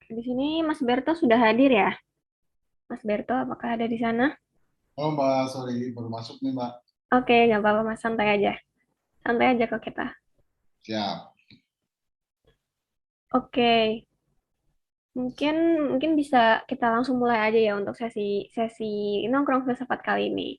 Di sini Mas Berto sudah hadir ya? Mas Berto, apakah ada di sana? Oh Mbak, sorry baru masuk nih Mbak. Oke, nggak apa-apa Mas, santai aja. Santai aja kok kita. Siap. Oke, mungkin mungkin bisa kita langsung mulai aja ya untuk sesi sesi nongkrong filsafat kali ini.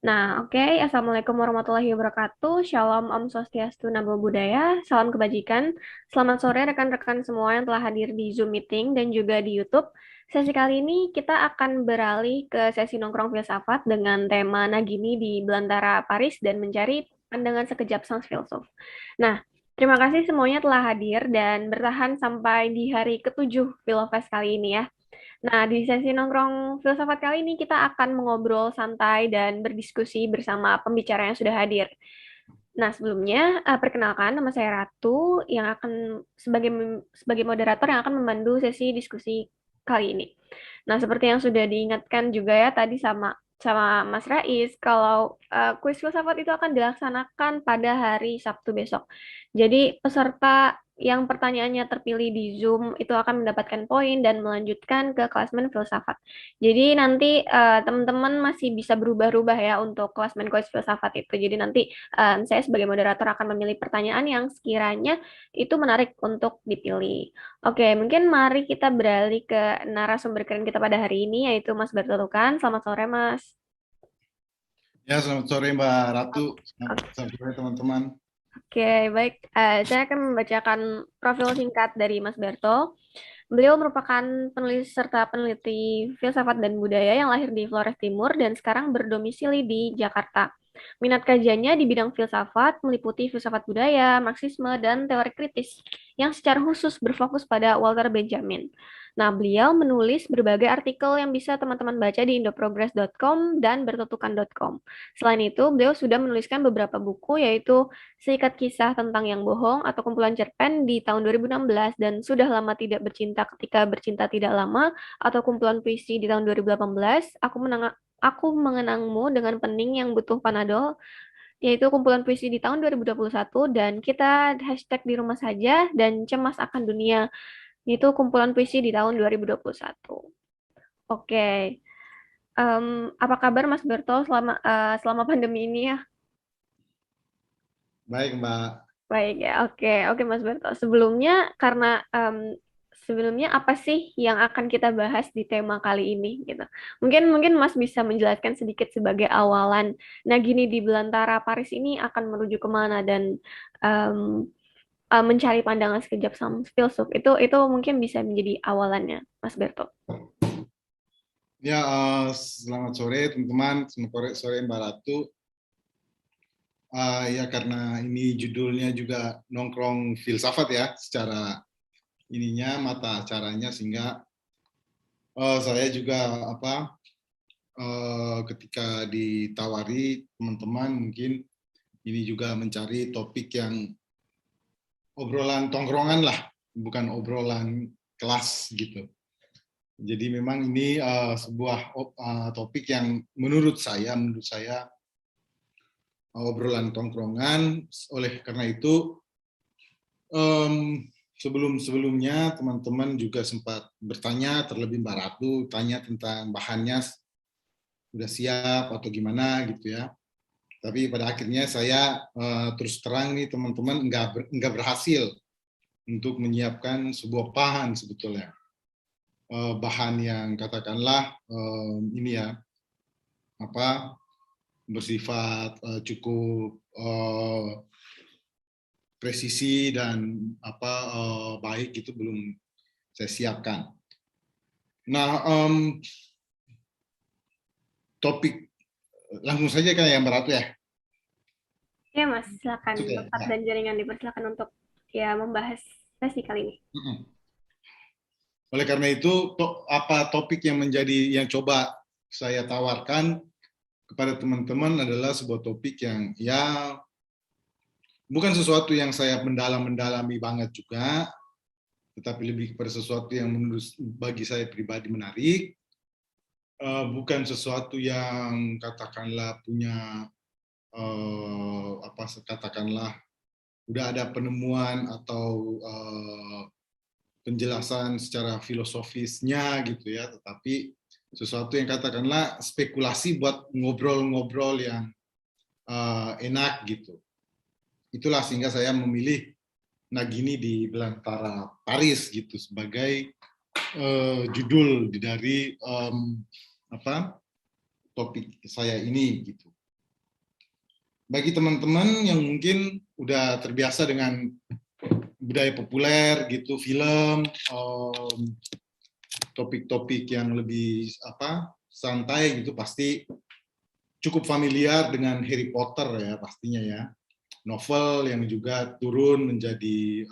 Nah, oke. Assalamualaikum warahmatullahi wabarakatuh. Shalom, Om Swastiastu, Namo Buddhaya. Salam kebajikan. Selamat sore rekan-rekan semua yang telah hadir di Zoom meeting dan juga di YouTube. Sesi kali ini kita akan beralih ke sesi nongkrong filsafat dengan tema Nagini di Belantara Paris dan mencari pandangan sekejap sang filsuf. Nah, terima kasih semuanya telah hadir dan bertahan sampai di hari ketujuh Filofest kali ini ya. Nah, di sesi nongkrong filsafat kali ini kita akan mengobrol santai dan berdiskusi bersama pembicara yang sudah hadir. Nah, sebelumnya perkenalkan nama saya Ratu yang akan sebagai sebagai moderator yang akan memandu sesi diskusi kali ini. Nah, seperti yang sudah diingatkan juga ya tadi sama sama Mas Rais, kalau kuis filsafat itu akan dilaksanakan pada hari Sabtu besok. Jadi, peserta yang pertanyaannya terpilih di Zoom itu akan mendapatkan poin dan melanjutkan ke klasmen filsafat. Jadi nanti teman-teman masih bisa berubah-ubah ya untuk klasmen kuis filsafat itu. Jadi nanti saya sebagai moderator akan memilih pertanyaan yang sekiranya itu menarik untuk dipilih. Oke, mungkin mari kita beralih ke narasumber keren kita pada hari ini, yaitu Mas Bertolukan. Selamat sore, Mas. Ya, selamat sore Mbak Ratu. Selamat sore teman-teman. Oke, baik. Saya akan membacakan profil singkat dari Mas Berto. Beliau merupakan penulis serta peneliti filsafat dan budaya yang lahir di Flores Timur dan sekarang berdomisili di Jakarta. Minat kajiannya di bidang filsafat meliputi filsafat budaya, Marxisme, dan teori kritis yang secara khusus berfokus pada Walter Benjamin. Nah, beliau menulis berbagai artikel yang bisa teman-teman baca di indoprogress.com dan bertutukan.com. Selain itu, beliau sudah menuliskan beberapa buku yaitu Seikat Kisah Tentang Yang Bohong atau kumpulan cerpen di tahun 2016 dan Sudah Lama Tidak Bercinta Ketika Bercinta Tidak Lama atau kumpulan puisi di tahun 2018, Aku Mengenangmu Dengan Pening Yang Butuh Panadol, yaitu kumpulan puisi di tahun 2021 dan Kita Hashtag di Rumah Saja dan Cemas Akan Dunia, yaitu kumpulan puisi di tahun 2021. Oke, apa kabar Mas Berto selama pandemi ini ya? Baik Mbak. Baik ya, oke, oke Mas Berto. Sebelumnya, karena sebelumnya apa sih yang akan kita bahas di tema kali ini gitu? Mungkin mungkin Mas bisa menjelaskan sedikit sebagai awalan. Nah, gini di Belantara Paris ini akan menuju kemana dan em, mencari pandangan sekejap sang filsuf itu mungkin bisa menjadi awalannya, Mas Berto. Ya, selamat sore teman-teman. Selamat sore Mbak Ratu. Ya, karena ini judulnya juga nongkrong filsafat ya, secara ininya mata acaranya sehingga saya juga ketika ditawari teman-teman mungkin ini juga mencari topik yang obrolan tongkrongan lah, bukan obrolan kelas gitu. Jadi memang ini sebuah topik yang menurut saya obrolan tongkrongan. Oleh karena itu sebelum-sebelumnya teman-teman juga sempat bertanya terlebih Mbak Ratu, tanya tentang bahannya sudah siap atau gimana gitu ya. Tapi pada akhirnya saya terus terang nih teman-teman enggak berhasil untuk menyiapkan sebuah bahan sebetulnya. Bahan yang katakanlah ini ya apa bersifat cukup presisi dan baik itu belum saya siapkan. Nah, topik langsung saja kan yang berat ya. Ya Mas, silakan Oke, tempat ya. dan jaringan dipersilakan untuk ya membahas sesi kali ini. Oleh karena itu, apa topik yang menjadi yang coba saya tawarkan kepada teman-teman adalah sebuah topik yang ya bukan sesuatu yang saya mendalami banget juga, tetapi lebih kepada sesuatu yang menurut bagi saya pribadi menarik, bukan sesuatu yang katakanlah punya katakanlah udah ada penemuan atau penjelasan secara filosofisnya gitu ya, tetapi sesuatu yang katakanlah spekulasi buat ngobrol-ngobrol yang enak gitu. Itulah sehingga saya memilih Nagini di Belantara Paris gitu sebagai judul dari topik saya ini gitu. Bagi teman-teman yang mungkin udah terbiasa dengan budaya populer gitu, film, topik-topik yang lebih santai gitu, pasti cukup familiar dengan Harry Potter ya pastinya ya. Novel yang juga turun menjadi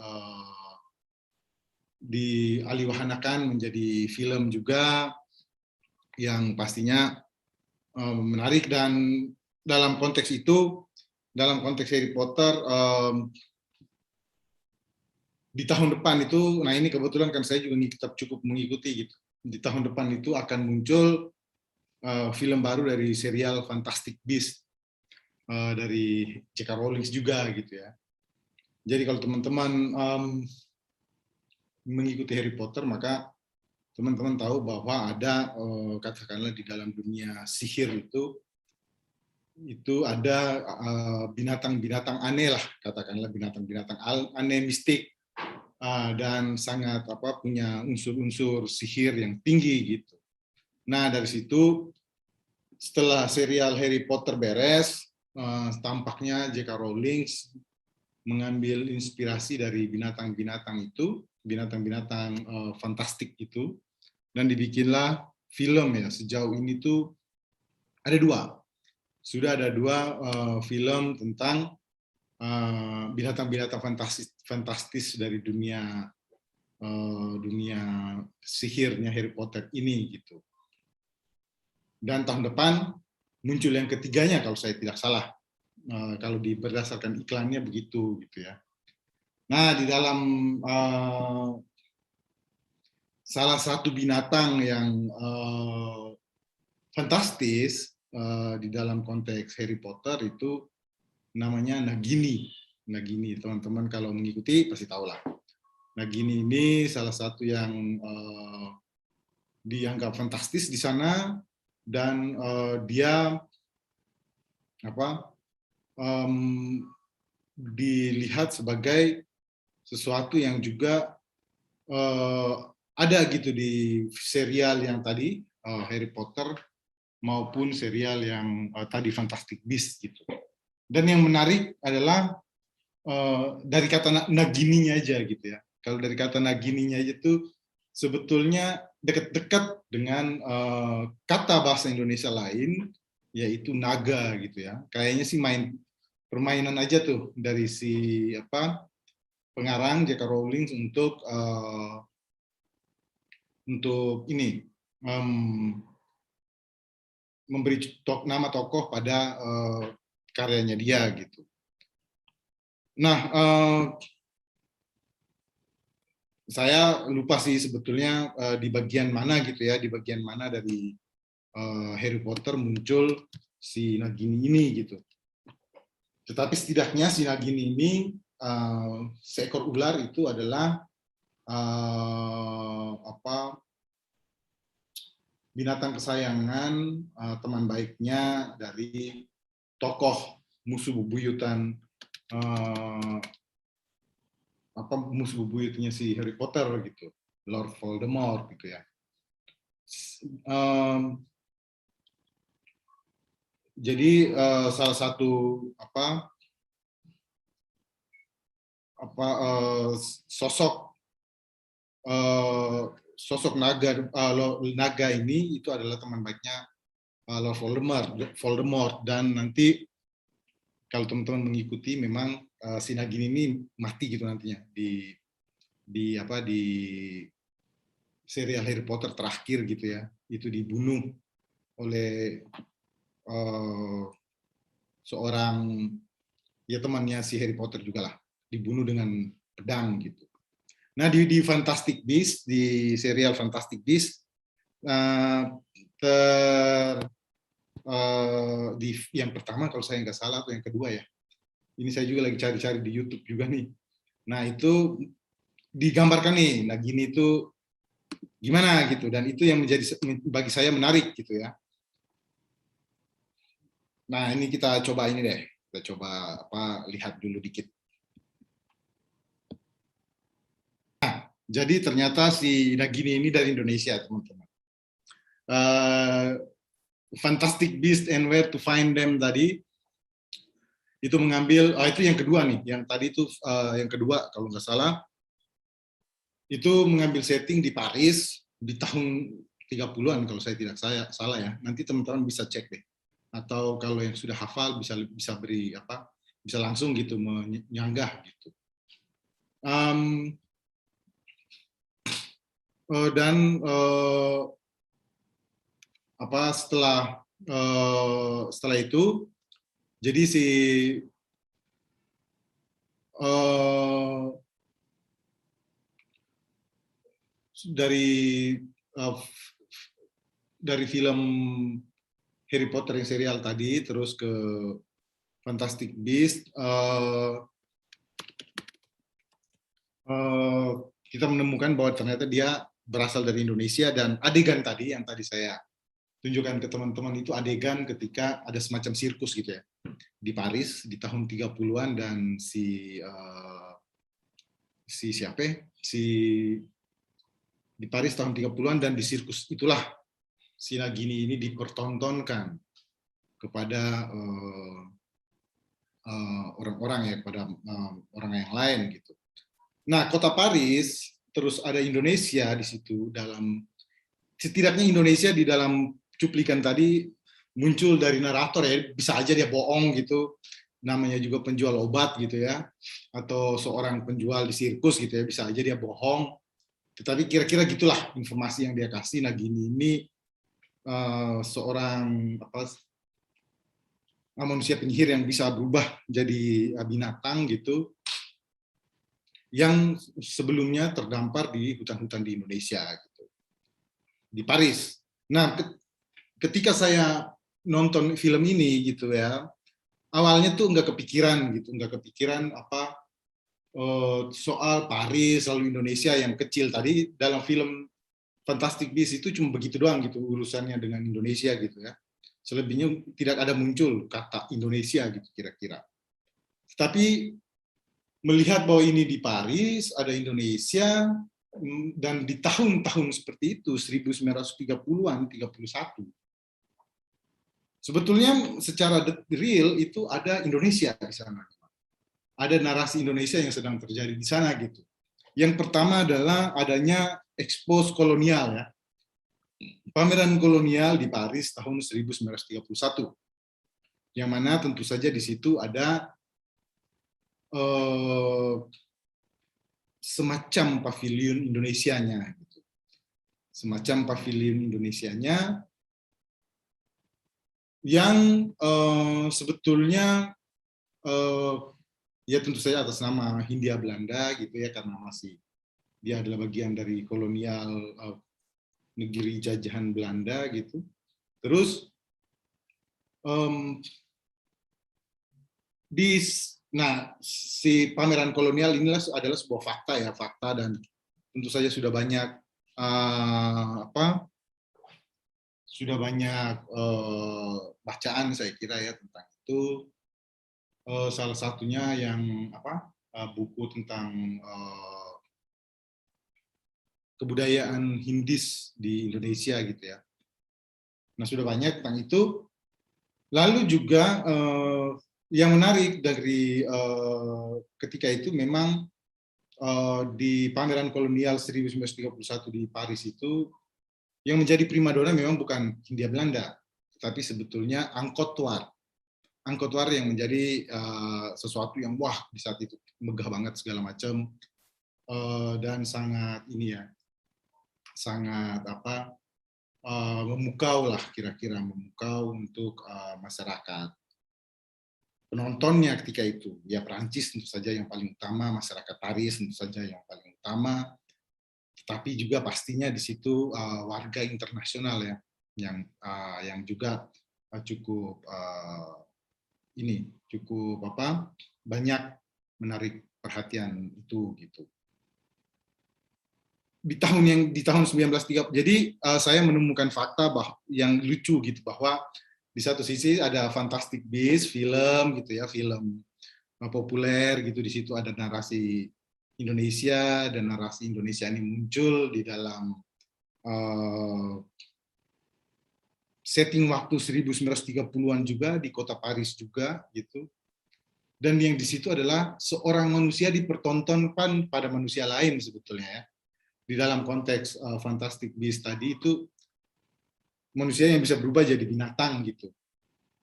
dialihwahanakan menjadi film juga yang pastinya menarik. Dan dalam konteks itu, dalam konteks Harry Potter, di tahun depan itu, nah ini kebetulan kan saya juga cukup mengikuti gitu. Di tahun depan itu akan muncul film baru dari serial Fantastic Beasts dari J.K. Rowling juga gitu ya. Jadi kalau teman-teman mengikuti Harry Potter, maka teman-teman tahu bahwa ada katakanlah di dalam dunia sihir itu ada binatang-binatang aneh lah, katakanlah binatang-binatang aneh mistik dan sangat punya unsur-unsur sihir yang tinggi gitu. Nah dari situ setelah serial Harry Potter beres, tampaknya J.K. Rowling mengambil inspirasi dari binatang-binatang itu, binatang-binatang fantastik itu, dan dibikinlah film ya. Sejauh ini tuh ada sudah ada dua film tentang binatang-binatang fantastis dari dunia sihirnya Harry Potter ini gitu. Dan tahun depan muncul yang ketiganya kalau saya tidak salah, kalau berdasarkan iklannya begitu gitu ya. Nah di dalam salah satu binatang yang fantastis di dalam konteks Harry Potter itu namanya Nagini. Nagini, teman-teman kalau mengikuti pasti tahu lah. Nagini ini salah satu yang dianggap fantastis di sana, dan dia dilihat sebagai sesuatu yang juga ada gitu di serial yang tadi Harry Potter maupun serial yang tadi Fantastic Beasts gitu. Dan yang menarik adalah dari kata Nagininya aja gitu ya. Kalau dari kata Nagininya aja tuh sebetulnya dekat-dekat dengan kata bahasa Indonesia lain, yaitu naga gitu ya. Kayaknya sih permainan aja tuh dari si pengarang J.K. Rowling untuk ini memberi nama tokoh pada karyanya dia gitu. Nah, saya lupa sih sebetulnya di bagian mana gitu ya, di bagian mana dari Harry Potter muncul si Nagini ini gitu. Tetapi setidaknya si Nagini ini seekor ular itu adalah binatang kesayangan teman baiknya dari tokoh musuh bebuyutan musuh bebuyutnya si Harry Potter gitu, Lord Voldemort gitu ya. Jadi salah satu sosok naga ini itu adalah teman baiknya Lord Voldemort, dan nanti kalau teman-teman mengikuti memang si Nagini ini mati gitu nantinya di serial Harry Potter terakhir gitu ya, itu dibunuh oleh seorang ya temannya si Harry Potter juga lah, dibunuh dengan pedang gitu. Nah di Fantastic Beasts, di serial Fantastic Beasts di yang pertama kalau saya nggak salah atau yang kedua ya, ini saya juga lagi cari-cari di YouTube juga nih. Nah itu digambarkan nih, nah gini itu gimana gitu, dan itu yang menjadi bagi saya menarik gitu ya. Nah ini kita coba ini deh, kita coba lihat dulu dikit. Jadi ternyata si Nagini ini dari Indonesia teman-teman. Fantastic Beasts and Where to Find Them tadi itu mengambil, itu yang kedua nih, yang tadi itu yang kedua kalau nggak salah, itu mengambil setting di Paris di tahun 30-an kalau saya tidak salah ya. Nanti teman-teman bisa cek deh. Atau kalau yang sudah hafal bisa beri bisa langsung gitu menyanggah gitu. Dan setelah itu jadi si dari uh, dari film Harry Potter yang serial tadi terus ke Fantastic Beasts, kita menemukan bahwa ternyata dia berasal dari Indonesia, dan adegan tadi yang tadi saya tunjukkan ke teman-teman itu adegan ketika ada semacam sirkus gitu ya di Paris di tahun 30-an, dan si siapa ya? Di Paris tahun 30-an, dan di sirkus itulah si Nagini ini dipertontonkan kepada orang-orang ya, kepada orang yang lain gitu. Nah, kota Paris terus ada Indonesia di situ, dalam setidaknya Indonesia di dalam cuplikan tadi muncul dari narator ya, bisa aja dia bohong gitu, namanya juga penjual obat gitu ya, atau seorang penjual di sirkus gitu ya, bisa aja dia bohong. Tetapi kira-kira gitulah informasi yang dia kasih. Nagini ini seorang manusia penyihir yang bisa berubah jadi binatang gitu, yang sebelumnya terdampar di hutan-hutan di Indonesia gitu, di Paris. Nah, ketika saya nonton film ini gitu ya, awalnya tuh nggak kepikiran gitu, nggak kepikiran soal Paris lalu Indonesia yang kecil tadi. Dalam film Fantastic Beasts itu cuma begitu doang gitu urusannya dengan Indonesia gitu ya. Selebihnya tidak ada muncul kata Indonesia gitu kira-kira. Tapi melihat bahwa ini di Paris, ada Indonesia, dan di tahun-tahun seperti itu, 1930-an, 31, sebetulnya secara real itu ada Indonesia di sana. Ada narasi Indonesia yang sedang terjadi di sana gitu. Yang pertama adalah adanya ekspos kolonial ya. Pameran kolonial di Paris tahun 1931. Yang mana tentu saja di situ ada semacam pavilion Indonesianya gitu. Semacam pavilion Indonesianya yang sebetulnya ya tentu saja atas nama Hindia Belanda gitu ya, karena masih dia adalah bagian dari kolonial negeri jajahan Belanda gitu. Terus si pameran kolonial inilah adalah sebuah fakta ya, fakta, dan tentu saja sudah banyak bacaan saya kira ya tentang itu. Salah satunya yang buku tentang kebudayaan Hindis di Indonesia gitu ya. Nah, sudah banyak tentang itu. Lalu juga yang menarik dari ketika itu memang di pameran kolonial 1931 di Paris itu yang menjadi primadona memang bukan Hindia Belanda, tetapi sebetulnya Angkot War yang menjadi sesuatu yang wah di saat itu megah banget segala macam, dan sangat ini ya, sangat memukau lah, kira-kira memukau untuk masyarakat penontonnya ketika itu. Ya Perancis tentu saja yang paling utama, masyarakat Paris tentu saja yang paling utama, tetapi juga pastinya di situ warga internasional ya, yang juga cukup cukup banyak menarik perhatian itu gitu. di tahun 1930. Jadi saya menemukan fakta yang lucu gitu, bahwa di satu sisi ada Fantastic Beasts film gitu ya, film populer gitu, di situ ada narasi Indonesia, dan narasi Indonesia ini muncul di dalam setting waktu 1930-an juga, di kota Paris juga gitu. Dan yang di situ adalah seorang manusia dipertontonkan pada manusia lain sebetulnya ya. Di dalam konteks Fantastic Beasts tadi itu manusia yang bisa berubah jadi binatang gitu.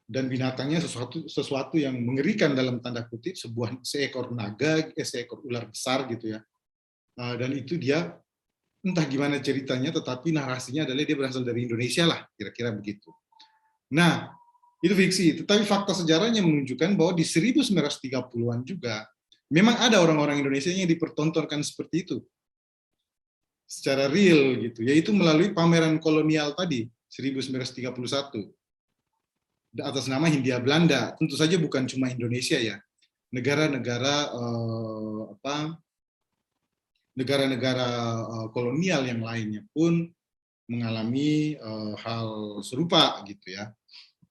Dan binatangnya sesuatu yang mengerikan dalam tanda kutip, seekor naga, seekor ular besar gitu ya. Dan itu dia entah gimana ceritanya, tetapi narasinya adalah dia berasal dari Indonesia lah, kira-kira begitu. Nah, itu fiksi, tetapi fakta sejarahnya menunjukkan bahwa di 1930-an juga memang ada orang-orang Indonesia yang dipertontonkan seperti itu secara real gitu, yaitu melalui pameran kolonial tadi 1931 atas nama Hindia Belanda. Tentu saja bukan cuma Indonesia ya, negara-negara negara-negara kolonial yang lainnya pun mengalami hal serupa gitu ya.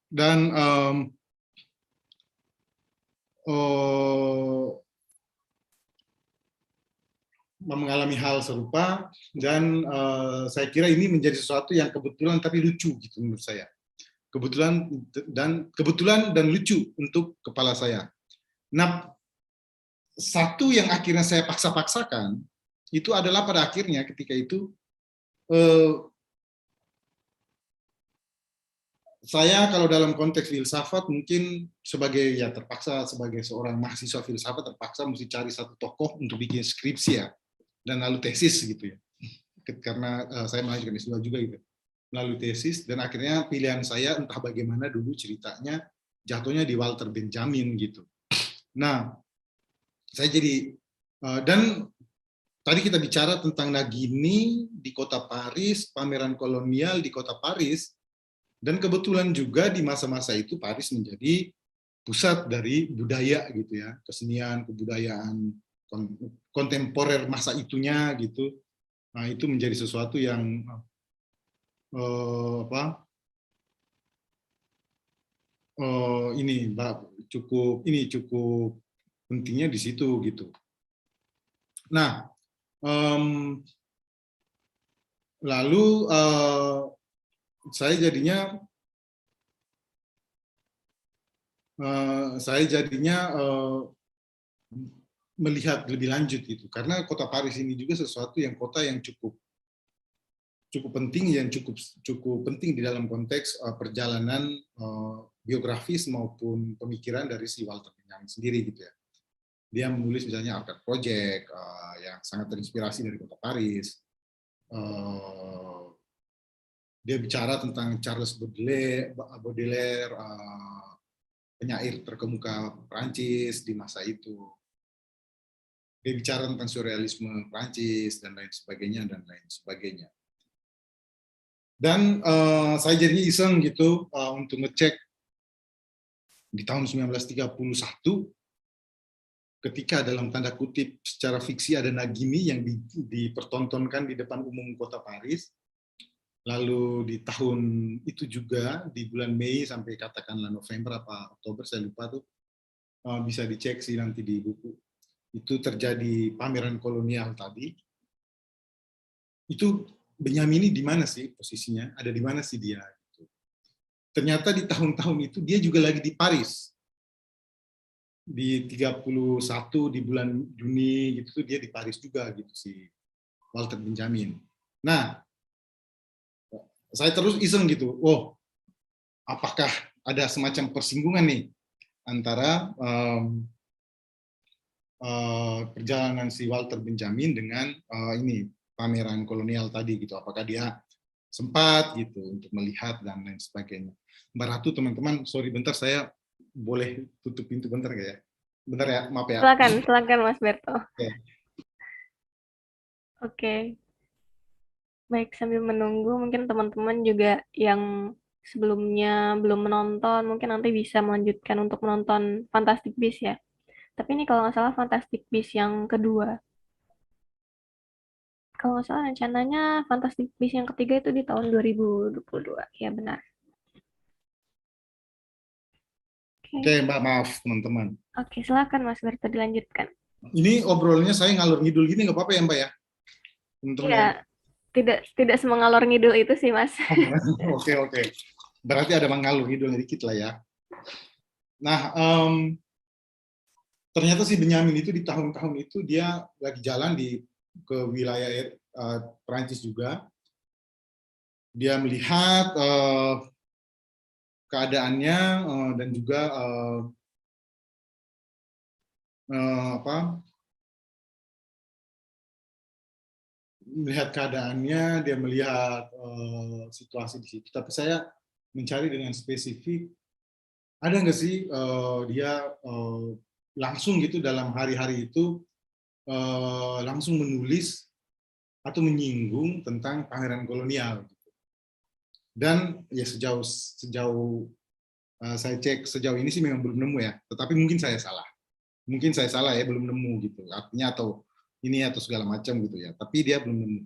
Dan mengalami hal serupa, dan saya kira ini menjadi sesuatu yang kebetulan tapi lucu gitu menurut saya. Kebetulan dan lucu untuk kepala saya. Nah, satu yang akhirnya saya paksa-paksakan itu adalah pada akhirnya ketika itu saya kalau dalam konteks filsafat mungkin terpaksa sebagai seorang mahasiswa filsafat terpaksa mesti cari satu tokoh untuk bikin skripsi ya, dan lalu tesis gitu ya, karena saya melanjutkan S2 juga gitu, melalui tesis, dan akhirnya pilihan saya entah bagaimana dulu ceritanya jatuhnya di Walter Benjamin gitu. Nah, saya jadi dan tadi kita bicara tentang Nagini di kota Paris, pameran kolonial di kota Paris, dan kebetulan juga di masa-masa itu Paris menjadi pusat dari budaya gitu ya, kesenian, kebudayaan kontemporer masa itunya gitu. Nah, itu menjadi sesuatu yang cukup pentingnya di situ gitu. Nah, lalu saya jadinya melihat lebih lanjut gitu, karena kota Paris ini juga sesuatu yang kota yang cukup penting, yang cukup penting di dalam konteks perjalanan biografis maupun pemikiran dari si Walter Benjamin sendiri gitu ya. Dia menulis misalnya Arcade Project yang sangat terinspirasi dari kota Paris. Dia bicara tentang Charles Baudelaire, penyair terkemuka Prancis di masa itu. Dia bicara tentang surrealisme Prancis dan lain sebagainya dan lain sebagainya. Dan saya jadi iseng gitu untuk ngecek di tahun 1931 ketika dalam tanda kutip secara fiksi ada Nagini yang dipertontonkan di depan umum kota Paris. Lalu di tahun itu juga di bulan Mei sampai katakanlah November apa Oktober saya lupa tuh, bisa dicek sih nanti di buku. Itu terjadi pameran kolonial tadi. Itu Benyamin ini di mana sih posisinya? Ada di mana sih dia? Ternyata di tahun-tahun itu dia juga lagi di Paris. Di 31 di bulan Juni gitu dia di Paris juga gitu si Walter Benjamin. Nah, saya terus iseng gitu. Oh, apakah ada semacam persinggungan nih antara perjalanan si Walter Benjamin dengan ini pameran kolonial tadi gitu. Apakah dia sempat gitu untuk melihat dan lain sebagainya. Mbak Ratu, teman-teman, sorry bentar, saya boleh tutup pintu bentar ya? Bentar ya, maaf ya. Silakan Mas Berto. Oke. Oke. Baik, sambil menunggu mungkin teman-teman juga yang sebelumnya belum menonton mungkin nanti bisa melanjutkan untuk menonton Fantastic Beasts ya. Tapi ini kalau nggak salah Fantastic Beasts yang kedua. Kalau nggak salah rencananya Fantastic Beasts yang ketiga itu di tahun 2022. Ya benar. Oke, Oke. Mbak, maaf teman-teman. Oke, silakan Mas Berto dilanjutkan. Ini obrolnya saya ngalur ngidul gini nggak apa-apa ya Mbak ya, teman-teman Iya, ya. tidak tidak semengalor ngidul itu sih, Mas. Oke oke. Berarti ada mengalur ngidul dikit lah ya. Nah, ternyata si Benyamin itu di tahun-tahun itu dia lagi jalan di ke wilayah Perancis juga. Dia melihat keadaannya dan juga apa melihat keadaannya, dia melihat situasi di situ. Tapi saya mencari dengan spesifik, ada nggak sih dia langsung gitu dalam hari-hari itu langsung menulis atau menyinggung tentang pangeran kolonial. Dan ya sejauh sejauh saya cek sejauh ini sih memang belum nemu ya. Tetapi mungkin saya salah. Mungkin saya salah ya, belum nemu gitu. Artinya atau ini atau segala macam gitu ya. Tapi dia belum nemu.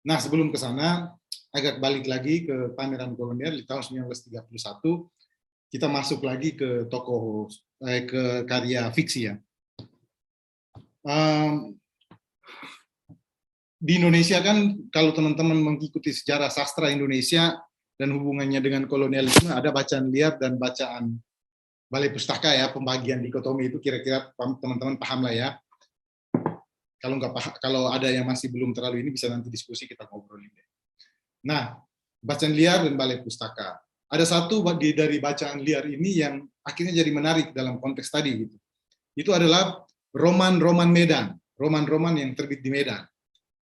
Nah, sebelum ke sana, agak balik lagi ke pameran kolonial di tahun 1931, kita masuk lagi ke tokoh ke karya fiksi ya. Um, di Indonesia kan kalau teman-teman mengikuti sejarah sastra Indonesia dan hubungannya dengan kolonialisme, ada bacaan liar dan bacaan balai pustaka ya, pembagian dikotomi itu kira-kira teman-teman paham lah ya. Kalau nggak paham, kalau ada yang masih belum terlalu ini bisa nanti diskusi kita ngobrolin deh. Nah, bacaan liar dan balai pustaka. Ada satu dari bacaan liar ini yang akhirnya jadi menarik dalam konteks tadi gitu. Itu adalah roman-roman Medan, roman-roman yang terbit di Medan.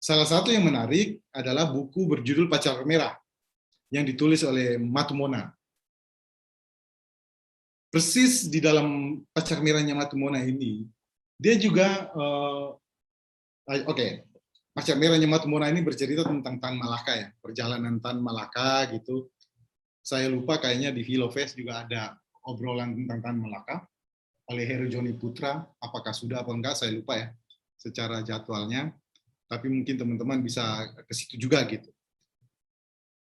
Salah satu yang menarik adalah buku berjudul Pacar Merah yang ditulis oleh Matumona. Persis di dalam Pacar Merahnya Matumona ini, dia juga oke, Pacar Merahnya Matumona ini bercerita tentang Tan Malaka ya, perjalanan Tan Malaka gitu. Saya lupa kayaknya di Filofest juga ada obrolan tentang Tan Malaka oleh Heru Joni Putra. Apakah sudah apa enggak saya lupa ya secara jadwalnya. Tapi mungkin teman-teman bisa ke situ juga gitu.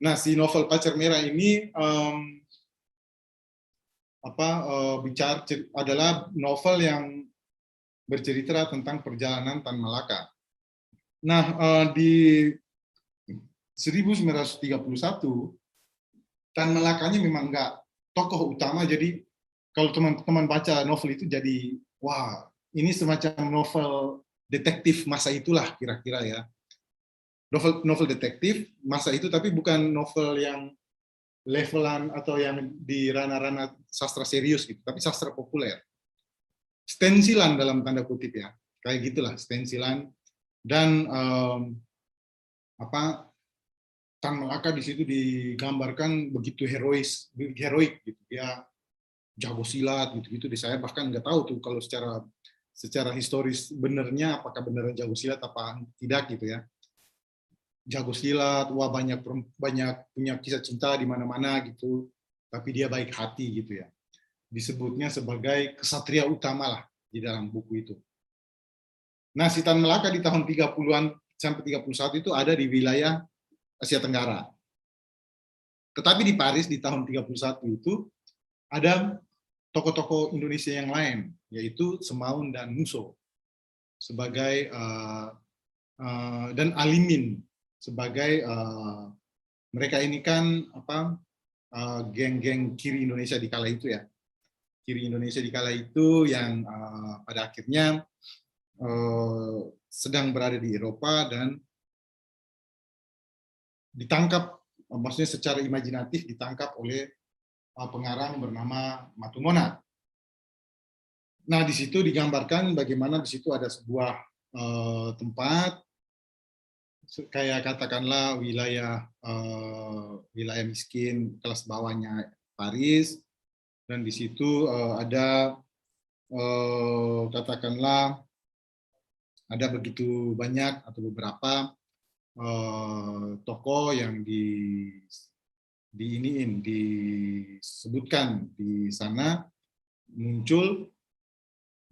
Nah, si novel Pacar Merah ini bicara adalah novel yang bercerita tentang perjalanan Tan Malaka. Nah, di 1931 Tan Malakanya memang nggak tokoh utama, jadi kalau teman-teman baca novel itu jadi wah, ini semacam novel detektif masa itulah kira-kira ya. Novel novel detektif masa itu, tapi bukan novel yang levelan atau yang di ranah-ranah sastra serius gitu, tapi sastra populer. Stensilan dalam tanda kutip ya, kayak gitulah stensilan. Dan apa Tan Malaka di situ digambarkan begitu heroik gitu. Dia jago silat gitu-gitu. Di saya bahkan nggak tahu tuh kalau secara historis benernya apakah beneran jago silat apa tidak gitu ya. Jago silat, wah banyak punya kisah cinta di mana-mana gitu. Tapi dia baik hati gitu ya. Disebutnya sebagai kesatria utama lah di dalam buku itu. Nah, si Tan Malaka di tahun 30-an sampai 31 itu ada di wilayah Asia Tenggara. Tetapi di Paris di tahun 31 itu ada tokoh-tokoh Indonesia yang lain, yaitu Semaun dan Muso sebagai dan Alimin sebagai mereka ini kan geng-geng kiri Indonesia di kala itu ya. Kiri Indonesia di kala itu yang pada akhirnya sedang berada di Eropa dan ditangkap, maksudnya secara imajinatif ditangkap oleh pengarang bernama Matumona. Nah, di situ digambarkan bagaimana di situ ada sebuah tempat kayak katakanlah wilayah miskin kelas bawahnya Paris, dan di situ ada katakanlah ada begitu banyak atau beberapa tokoh yang disebutkan di sana. Muncul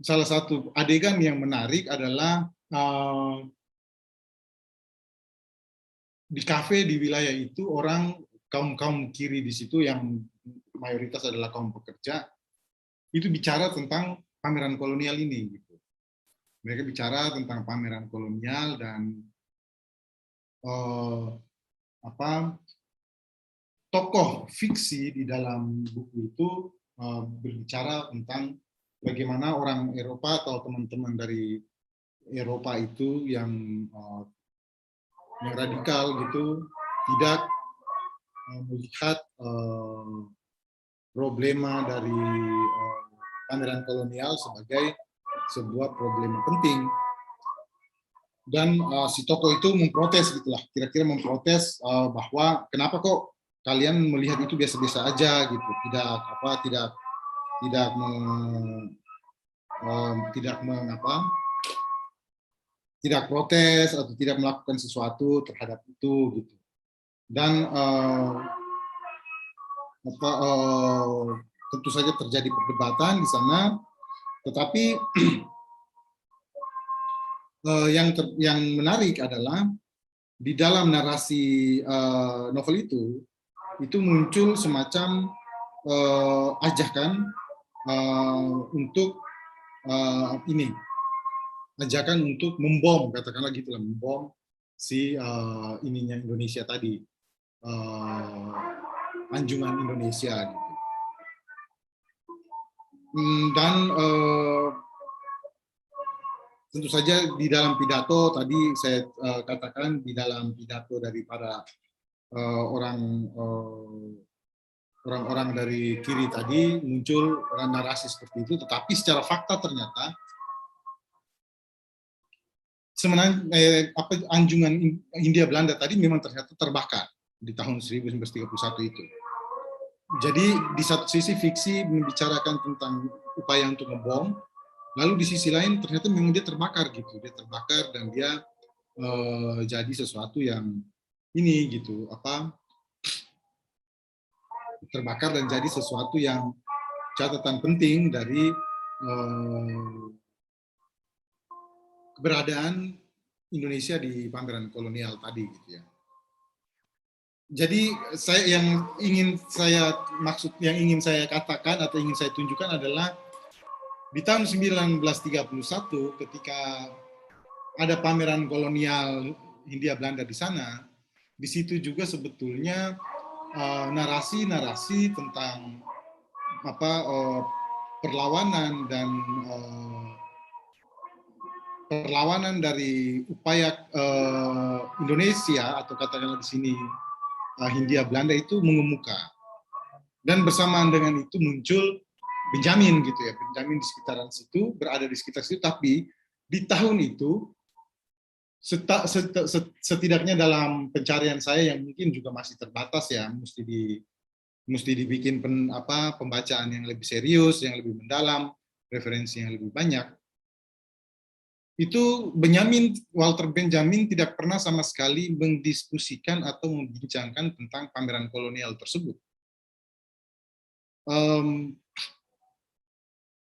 salah satu adegan yang menarik adalah di kafe di wilayah itu orang kaum kiri di situ yang mayoritas adalah kaum pekerja itu bicara tentang pameran kolonial ini gitu. Mereka bicara tentang pameran kolonial dan uh, apa tokoh fiksi di dalam buku itu berbicara tentang bagaimana orang Eropa atau teman-teman dari Eropa itu yang radikal gitu tidak melihat problema dari pameran kolonial sebagai sebuah problema penting. Dan si tokoh itu memprotes gitulah, kira-kira memprotes bahwa kenapa kok kalian melihat itu biasa-biasa aja gitu, tidak tidak mengapa tidak protes atau tidak melakukan sesuatu terhadap itu gitu. Dan tentu saja terjadi perdebatan di sana, tetapi yang menarik adalah di dalam narasi novel itu muncul semacam ajakan untuk ajakan untuk membom, katakanlah gitulah, membom si ininya Indonesia tadi, anjungan Indonesia gitu. Dan tentu saja di dalam pidato tadi saya katakan di dalam pidato dari para orang-orang dari kiri tadi muncul narasi seperti itu, tetapi secara fakta ternyata sebenarnya anjungan Hindia Belanda tadi memang ternyata terbakar di tahun 1931 itu. Jadi di satu sisi fiksi membicarakan tentang upaya untuk ngebom, lalu di sisi lain ternyata memang dia terbakar gitu, dia terbakar dan dia jadi sesuatu yang ini gitu terbakar dan jadi sesuatu yang catatan penting dari keberadaan Indonesia di pameran kolonial tadi gitu ya. Jadi yang ingin saya katakan atau ingin saya tunjukkan adalah di tahun 1931 ketika ada pameran kolonial Hindia Belanda di sana, di situ juga sebetulnya narasi-narasi tentang perlawanan dari upaya Indonesia atau katakanlah di sini Hindia Belanda itu mengemuka. Dan bersamaan dengan itu muncul Benjamin gitu ya. Benjamin di sekitaran situ, berada di sekitar situ, tapi di tahun itu setidaknya dalam pencarian saya yang mungkin juga masih terbatas ya, mesti dibikin pembacaan yang lebih serius, yang lebih mendalam, referensi yang lebih banyak. Itu Walter Benjamin tidak pernah sama sekali mendiskusikan atau membincangkan tentang pameran kolonial tersebut.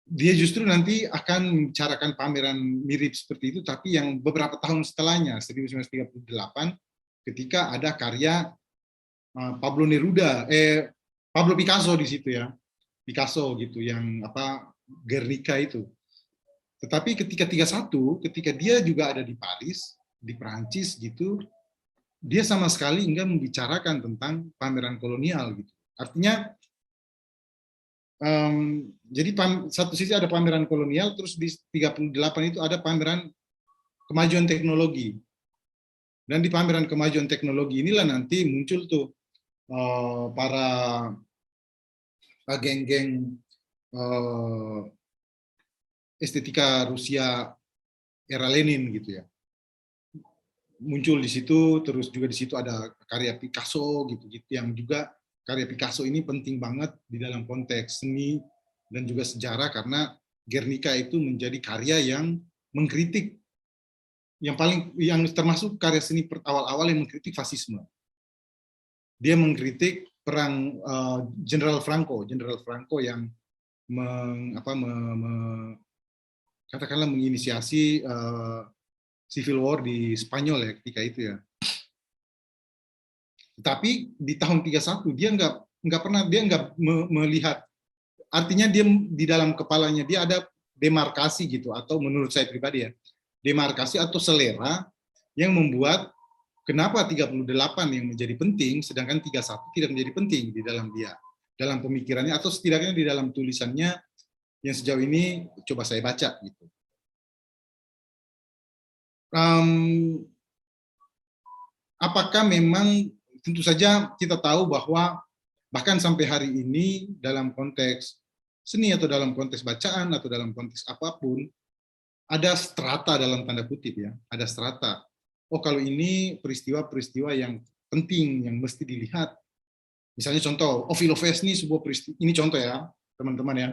Dia justru nanti akan membicarakan pameran mirip seperti itu, tapi yang beberapa tahun setelahnya, 1938, ketika ada karya Pablo Picasso di situ ya, Picasso gitu, yang Guernica itu. Tetapi ketika 31, ketika dia juga ada di Paris, di Perancis gitu, dia sama sekali enggak membicarakan tentang pameran kolonial gitu. Artinya, jadi satu sisi ada pameran kolonial, terus di 38 itu ada pameran kemajuan teknologi. Dan di pameran kemajuan teknologi inilah nanti muncul tuh para geng-geng estetika Rusia era Lenin gitu ya, muncul di situ. Terus juga di situ ada karya Picasso gitu yang juga karya Picasso ini penting banget di dalam konteks seni dan juga sejarah, karena Guernica itu menjadi karya yang mengkritik yang termasuk karya seni awal-awal yang mengkritik fasisme. Dia mengkritik perang General Franco yang katakanlah menginisiasi civil war di Spanyol ya ketika itu ya. Tetapi di tahun 31 dia nggak pernah, dia nggak melihat, artinya dia di dalam kepalanya dia ada demarkasi gitu, atau menurut saya pribadi ya, demarkasi atau selera yang membuat kenapa 38 yang menjadi penting sedangkan 31 tidak menjadi penting di dalam dia, dalam pemikirannya atau setidaknya di dalam tulisannya yang sejauh ini coba saya baca gitu. Apakah memang, tentu saja kita tahu bahwa bahkan sampai hari ini dalam konteks seni atau dalam konteks bacaan atau dalam konteks apapun, ada strata dalam tanda kutip ya, ada strata. Oh kalau ini peristiwa-peristiwa yang penting, yang mesti dilihat. Misalnya contoh, oh Filofest ini sebuah peristiwa, ini contoh ya teman-teman ya.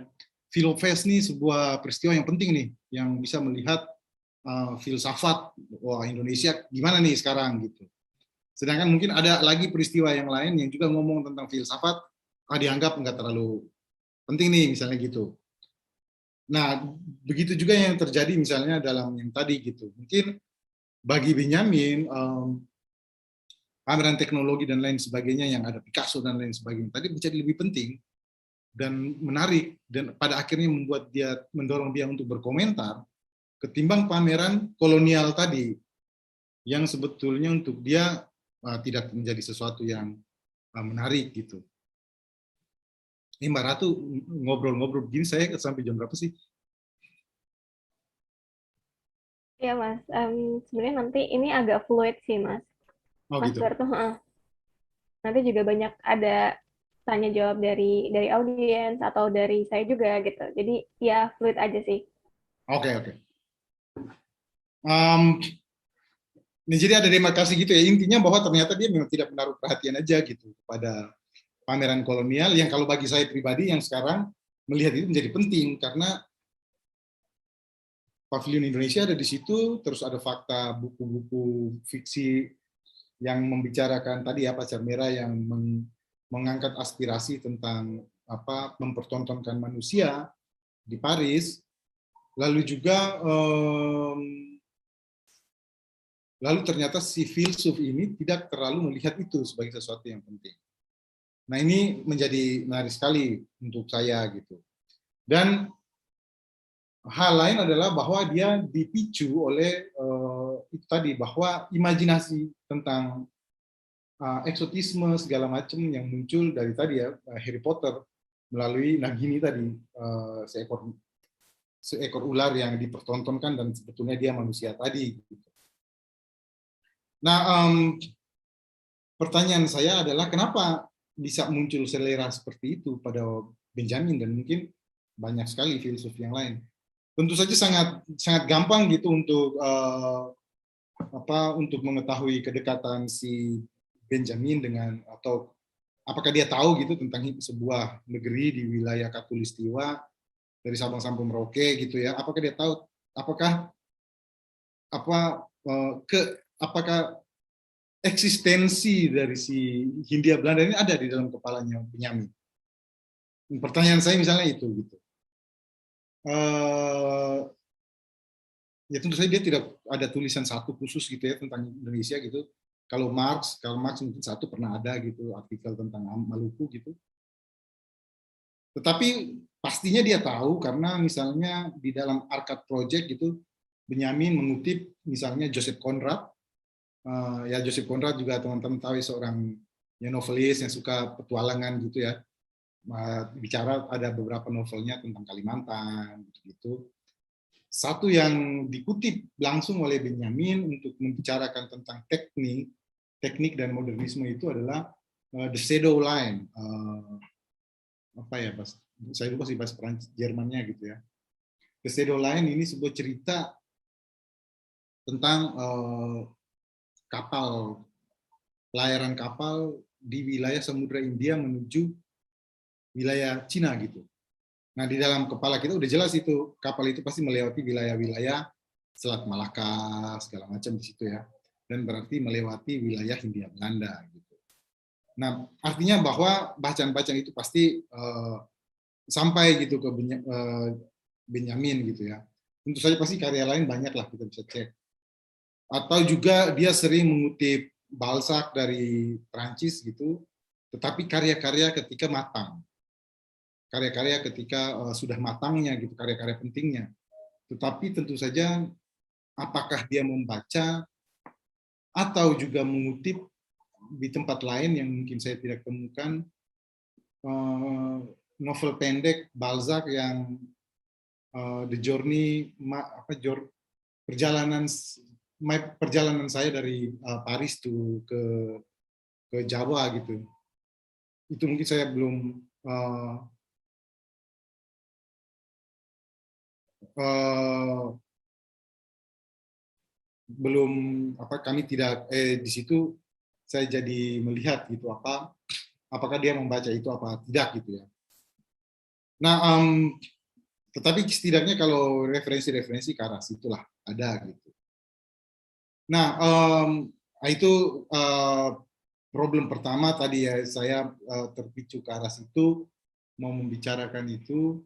Filofest ini sebuah peristiwa yang penting nih, yang bisa melihat filsafat, wah Indonesia gimana nih sekarang gitu. Sedangkan mungkin ada lagi peristiwa yang lain yang juga ngomong tentang filsafat, dianggap nggak terlalu penting nih, misalnya gitu. Nah, begitu juga yang terjadi misalnya dalam yang tadi gitu. Mungkin bagi Benyamin, pameran teknologi dan lain sebagainya yang ada Picasso dan lain sebagainya tadi menjadi lebih penting dan menarik, dan pada akhirnya membuat dia, mendorong dia untuk berkomentar ketimbang pameran kolonial tadi yang sebetulnya untuk dia tidak menjadi sesuatu yang menarik gitu. Ini Mbak Ratu ngobrol-ngobrol begini saya sampai jam berapa sih? Ya Mas, sebenarnya nanti ini agak fluid sih Mas. Oh Mas gitu. Berto, nanti juga banyak ada tanya jawab dari audiens atau dari saya juga gitu. Jadi ya fluid aja sih. Oke, oke. Nah, jadi ada demarkasi gitu ya, intinya bahwa ternyata dia memang tidak menaruh perhatian aja gitu pada pameran kolonial yang kalau bagi saya pribadi yang sekarang melihat itu menjadi penting karena Pavilion Indonesia ada di situ, terus ada fakta buku-buku fiksi yang membicarakan tadi ya Pacar Merah yang mengangkat aspirasi tentang apa mempertontonkan manusia di Paris, lalu juga lalu ternyata si filsuf ini tidak terlalu melihat itu sebagai sesuatu yang penting. Nah ini menjadi menarik sekali untuk saya gitu. Dan hal lain adalah bahwa dia dipicu oleh itu tadi bahwa imajinasi tentang eksotisme segala macam yang muncul dari tadi ya Harry Potter melalui Nagini tadi seekor ular yang dipertontonkan dan sebetulnya dia manusia tadi. Gitu. Nah pertanyaan saya adalah kenapa bisa muncul selera seperti itu pada Benjamin dan mungkin banyak sekali filsuf yang lain. Tentu saja sangat sangat gampang gitu untuk untuk mengetahui kedekatan si Benjamin dengan atau apakah dia tahu gitu tentang sebuah negeri di wilayah Katulistiwa dari Sabang sampai Merauke gitu ya. Apakah dia tahu apakah apakah eksistensi dari si Hindia Belanda ini ada di dalam kepalanya Benyamin. Pertanyaan saya misalnya itu gitu. Ya tentu saja dia tidak ada tulisan satu khusus gitu ya tentang Indonesia gitu. Kalau Karl Marx mungkin satu pernah ada gitu artikel tentang Maluku gitu. Tetapi pastinya dia tahu karena misalnya di dalam Arcade Project gitu Benyamin mengutip misalnya Joseph Conrad. Ya Joseph Conrad juga teman-teman tahu seorang ya novelis yang suka petualangan gitu ya. Bicara ada beberapa novelnya tentang Kalimantan gitu. Satu yang dikutip langsung oleh Benyamin untuk membicarakan tentang teknik dan modernisme itu adalah The Shadow Line. Apa ya, saya lupa sih bahasa Perancis Jermannya gitu ya. The Shadow Line ini sebuah cerita tentang kapal, pelayaran kapal di wilayah Samudra India menuju wilayah Cina gitu. Nah, di dalam kepala kita udah jelas itu kapal itu pasti melewati wilayah-wilayah Selat Malaka segala macam di situ ya. Dan berarti melewati wilayah Hindia Belanda gitu. Nah, artinya bahwa bacaan-bacaan itu pasti sampai gitu ke Benyamin gitu ya. Tentu saja pasti karya lain banyak lah kita bisa cek. Atau juga dia sering mengutip Balzac dari Prancis gitu, tetapi karya-karya ketika matang, karya-karya ketika sudah matangnya gitu, karya-karya pentingnya. Tetapi tentu saja apakah dia membaca atau juga mengutip di tempat lain yang mungkin saya tidak temukan, novel pendek Balzac yang The Journey, perjalanan perjalanan saya dari Paris ke Jawa gitu. Itu mungkin saya belum belum kami tidak di situ saya jadi melihat gitu apakah dia membaca itu apa tidak gitu ya. Nah, tetapi setidaknya kalau referensi-referensi ke arah situlah ada gitu. Nah, itu problem pertama tadi ya, saya terpicu ke arah situ mau membicarakan itu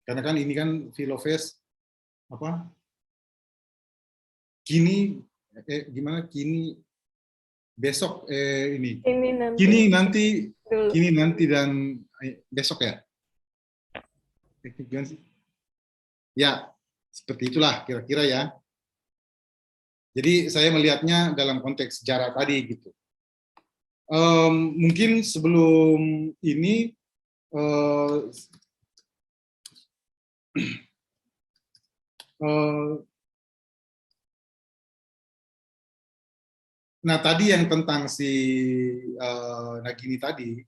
karena kan ini kan Filofest kini gimana kini besok ini Ini nanti dulu. kini nanti dan besok ya. Ya, seperti itulah kira-kira ya. Jadi saya melihatnya dalam konteks sejarah tadi gitu. Mungkin sebelum ini uh, nah tadi yang tentang si Nagini tadi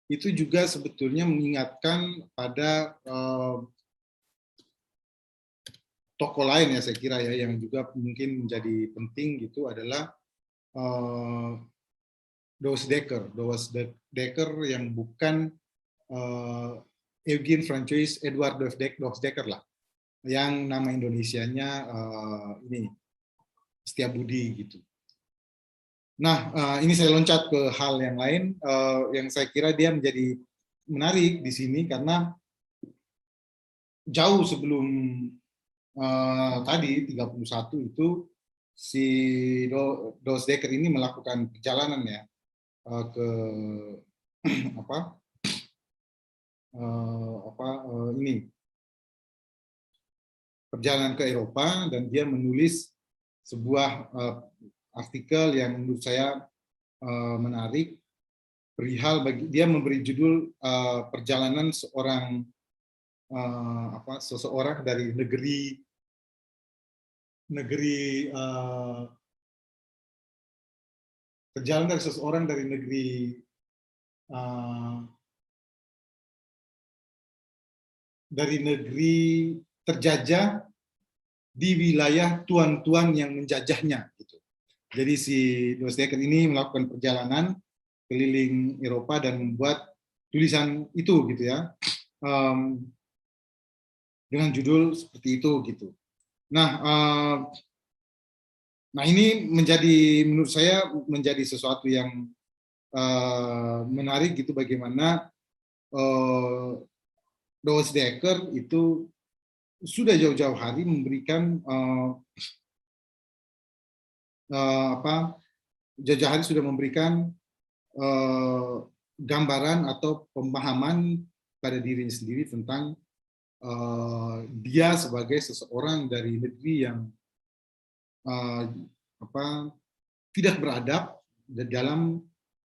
itu juga sebetulnya mengingatkan pada tokoh lain ya saya kira ya yang juga mungkin menjadi penting gitu adalah Doos Dekker yang bukan Eugene Francois Edward Doos Dekker lah, yang nama Indonesianya ini Setiabudi gitu. Nah, ini saya loncat ke hal yang lain yang saya kira dia menjadi menarik di sini karena jauh sebelum tadi 31 itu si Doos Dekker ini melakukan perjalanan ya ke ini perjalanan ke Eropa dan dia menulis sebuah artikel yang menurut saya menarik perihal dia memberi judul perjalanan seseorang dari negeri perjalanan dari seseorang dari negeri terjajah di wilayah tuan-tuan yang menjajahnya gitu. Jadi si Doos Dekker ini melakukan perjalanan keliling Eropa dan membuat tulisan itu gitu ya, dengan judul seperti itu gitu. Nah, ini menurut saya menjadi sesuatu yang menarik gitu bagaimana Doos Dekker itu sudah jauh-jauh hari memberikan jauh-jauh hari sudah memberikan gambaran atau pemahaman pada dirinya sendiri tentang dia sebagai seseorang dari negeri yang tidak beradab dalam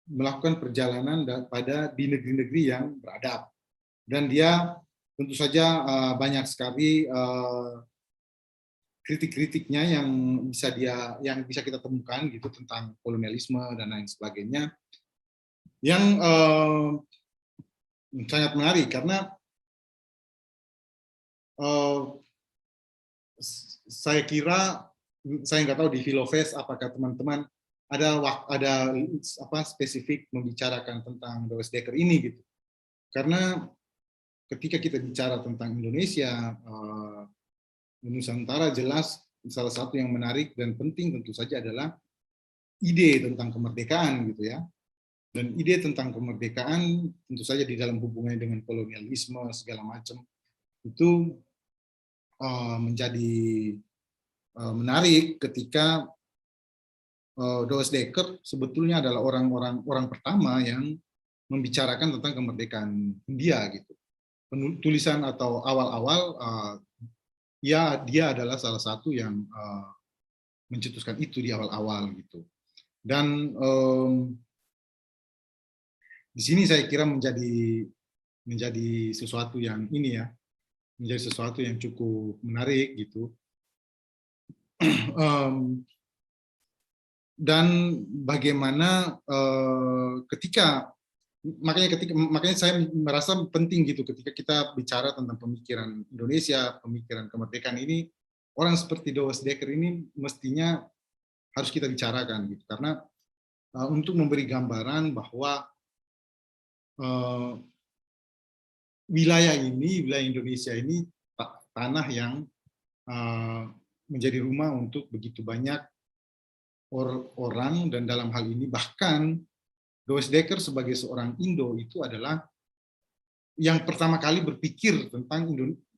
melakukan perjalanan di negeri-negeri yang beradab, dan dia tentu saja banyak sekali kritik-kritiknya yang bisa kita temukan gitu tentang kolonialisme dan lain sebagainya yang sangat menarik karena saya kira saya nggak tahu di Filofest apakah teman-teman ada spesifik membicarakan tentang Doos Dekker ini gitu. Karena ketika kita bicara tentang Indonesia, Nusantara jelas salah satu yang menarik dan penting tentu saja adalah ide tentang kemerdekaan gitu ya. Dan ide tentang kemerdekaan tentu saja di dalam hubungannya dengan kolonialisme segala macam itu menjadi menarik ketika Doris Dekker sebetulnya adalah orang pertama yang membicarakan tentang kemerdekaan India gitu. Tulisan atau awal-awal ya dia adalah salah satu yang mencetuskan itu di awal-awal gitu. Dan di sini saya kira menjadi sesuatu yang ini ya, menjadi sesuatu yang cukup menarik gitu. Dan bagaimana makanya saya merasa penting gitu ketika kita bicara tentang pemikiran Indonesia, pemikiran kemerdekaan ini, orang seperti Doris Dekker ini mestinya harus kita bicarakan gitu, karena untuk memberi gambaran bahwa wilayah Indonesia ini tanah yang menjadi rumah untuk begitu banyak orang, dan dalam hal ini bahkan Doris Dekker sebagai seorang Indo itu adalah yang pertama kali berpikir tentang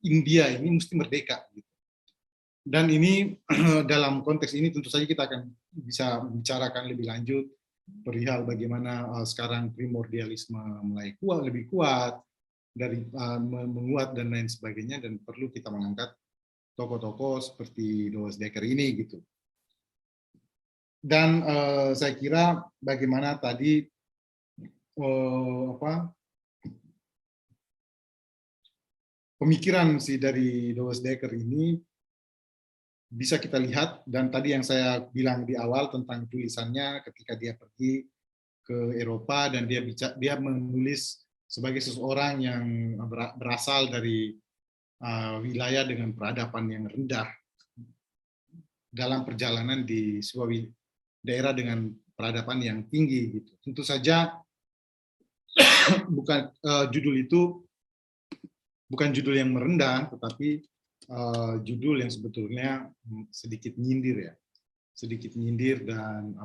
India ini mesti merdeka. Dan ini dalam konteks ini tentu saja kita akan bisa bicarakan lebih lanjut perihal bagaimana sekarang primordialisme mulai lebih kuat, dari menguat dan lain sebagainya, dan perlu kita mengangkat tokoh-tokoh seperti Doris Dekker ini gitu. Dan saya kira bagaimana tadi pemikiran dari Doris Dekker ini bisa kita lihat, dan tadi yang saya bilang di awal tentang tulisannya ketika dia pergi ke Eropa dan dia menulis sebagai seseorang yang berasal dari wilayah dengan peradaban yang rendah dalam perjalanan di sebuah daerah dengan peradaban yang tinggi gitu. Tentu saja bukan judul itu bukan judul yang merendah, tetapi judul yang sebetulnya sedikit nyindir ya, sedikit nyindir dan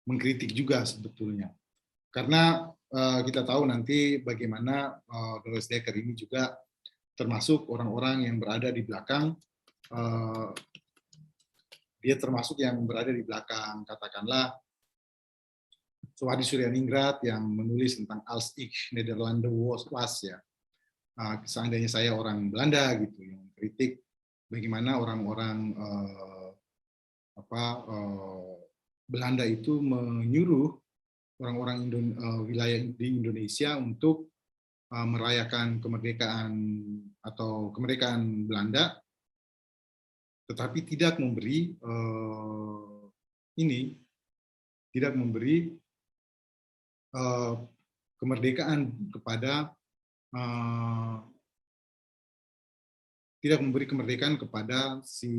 mengkritik juga sebetulnya. Karena kita tahu nanti bagaimana Doris Dekker ini juga termasuk orang-orang yang berada di belakang, dia termasuk yang berada di belakang katakanlah Suhardi Suryaningrat yang menulis tentang Als ik Nederlander was ya. Seandainya saya orang Belanda gitu, yang kritik bagaimana orang-orang Belanda itu menyuruh orang-orang wilayah di Indonesia untuk merayakan kemerdekaan atau kemerdekaan Belanda, tetapi tidak memberi kemerdekaan kepada si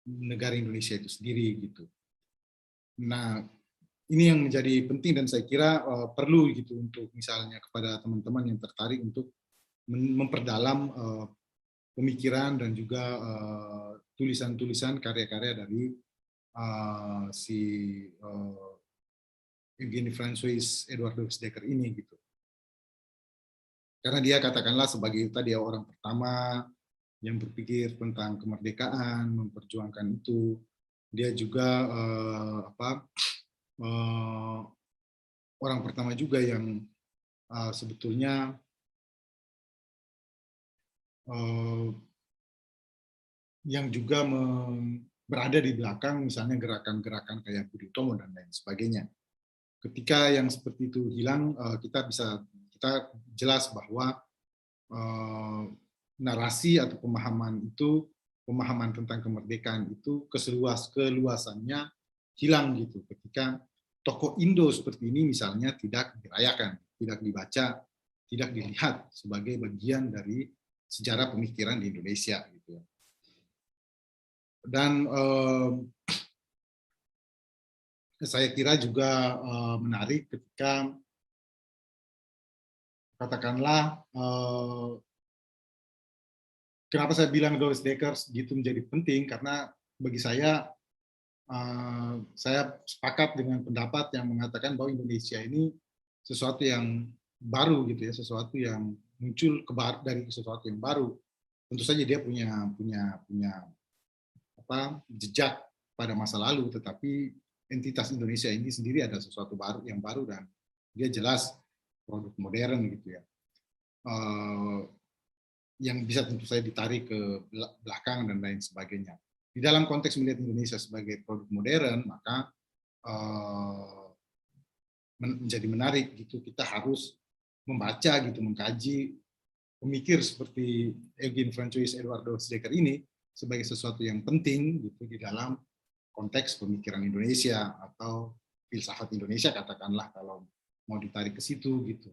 negara Indonesia itu sendiri gitu. Nah, ini yang menjadi penting dan saya kira perlu gitu untuk misalnya kepada teman-teman yang tertarik untuk memperdalam pemikiran dan juga tulisan-tulisan karya-karya dari si Eugenie François Edward Doris Dekker ini gitu. Karena dia katakanlah sebagai tadi orang pertama yang berpikir tentang kemerdekaan, memperjuangkan itu. Dia juga orang pertama juga yang sebetulnya yang juga berada di belakang misalnya gerakan-gerakan kayak Budi Utomo dan lain sebagainya. Ketika yang seperti itu hilang, kita jelas bahwa narasi atau pemahaman tentang kemerdekaan itu keluasannya hilang gitu. Ketika tokoh Indo seperti ini misalnya tidak dirayakan, tidak dibaca, tidak dilihat sebagai bagian dari sejarah pemikiran di Indonesia gitu. Dan saya kira juga menarik ketika katakanlah kenapa saya bilang Doris Dekker gitu menjadi penting, karena bagi saya sepakat dengan pendapat yang mengatakan bahwa Indonesia ini sesuatu yang baru gitu ya, sesuatu yang muncul dari sesuatu yang baru. Tentu saja dia punya jejak pada masa lalu, tetapi entitas Indonesia ini sendiri ada sesuatu baru yang baru dan dia jelas produk modern gitu ya. Yang bisa tentu saja ditarik ke belakang dan lain sebagainya. Di dalam konteks melihat Indonesia sebagai produk modern, maka menjadi menarik gitu. Kita harus membaca gitu, mengkaji pemikir seperti Eugen Francois Eduardo Schecker ini sebagai sesuatu yang penting gitu di dalam konteks pemikiran Indonesia atau filsafat Indonesia, katakanlah kalau mau ditarik ke situ gitu.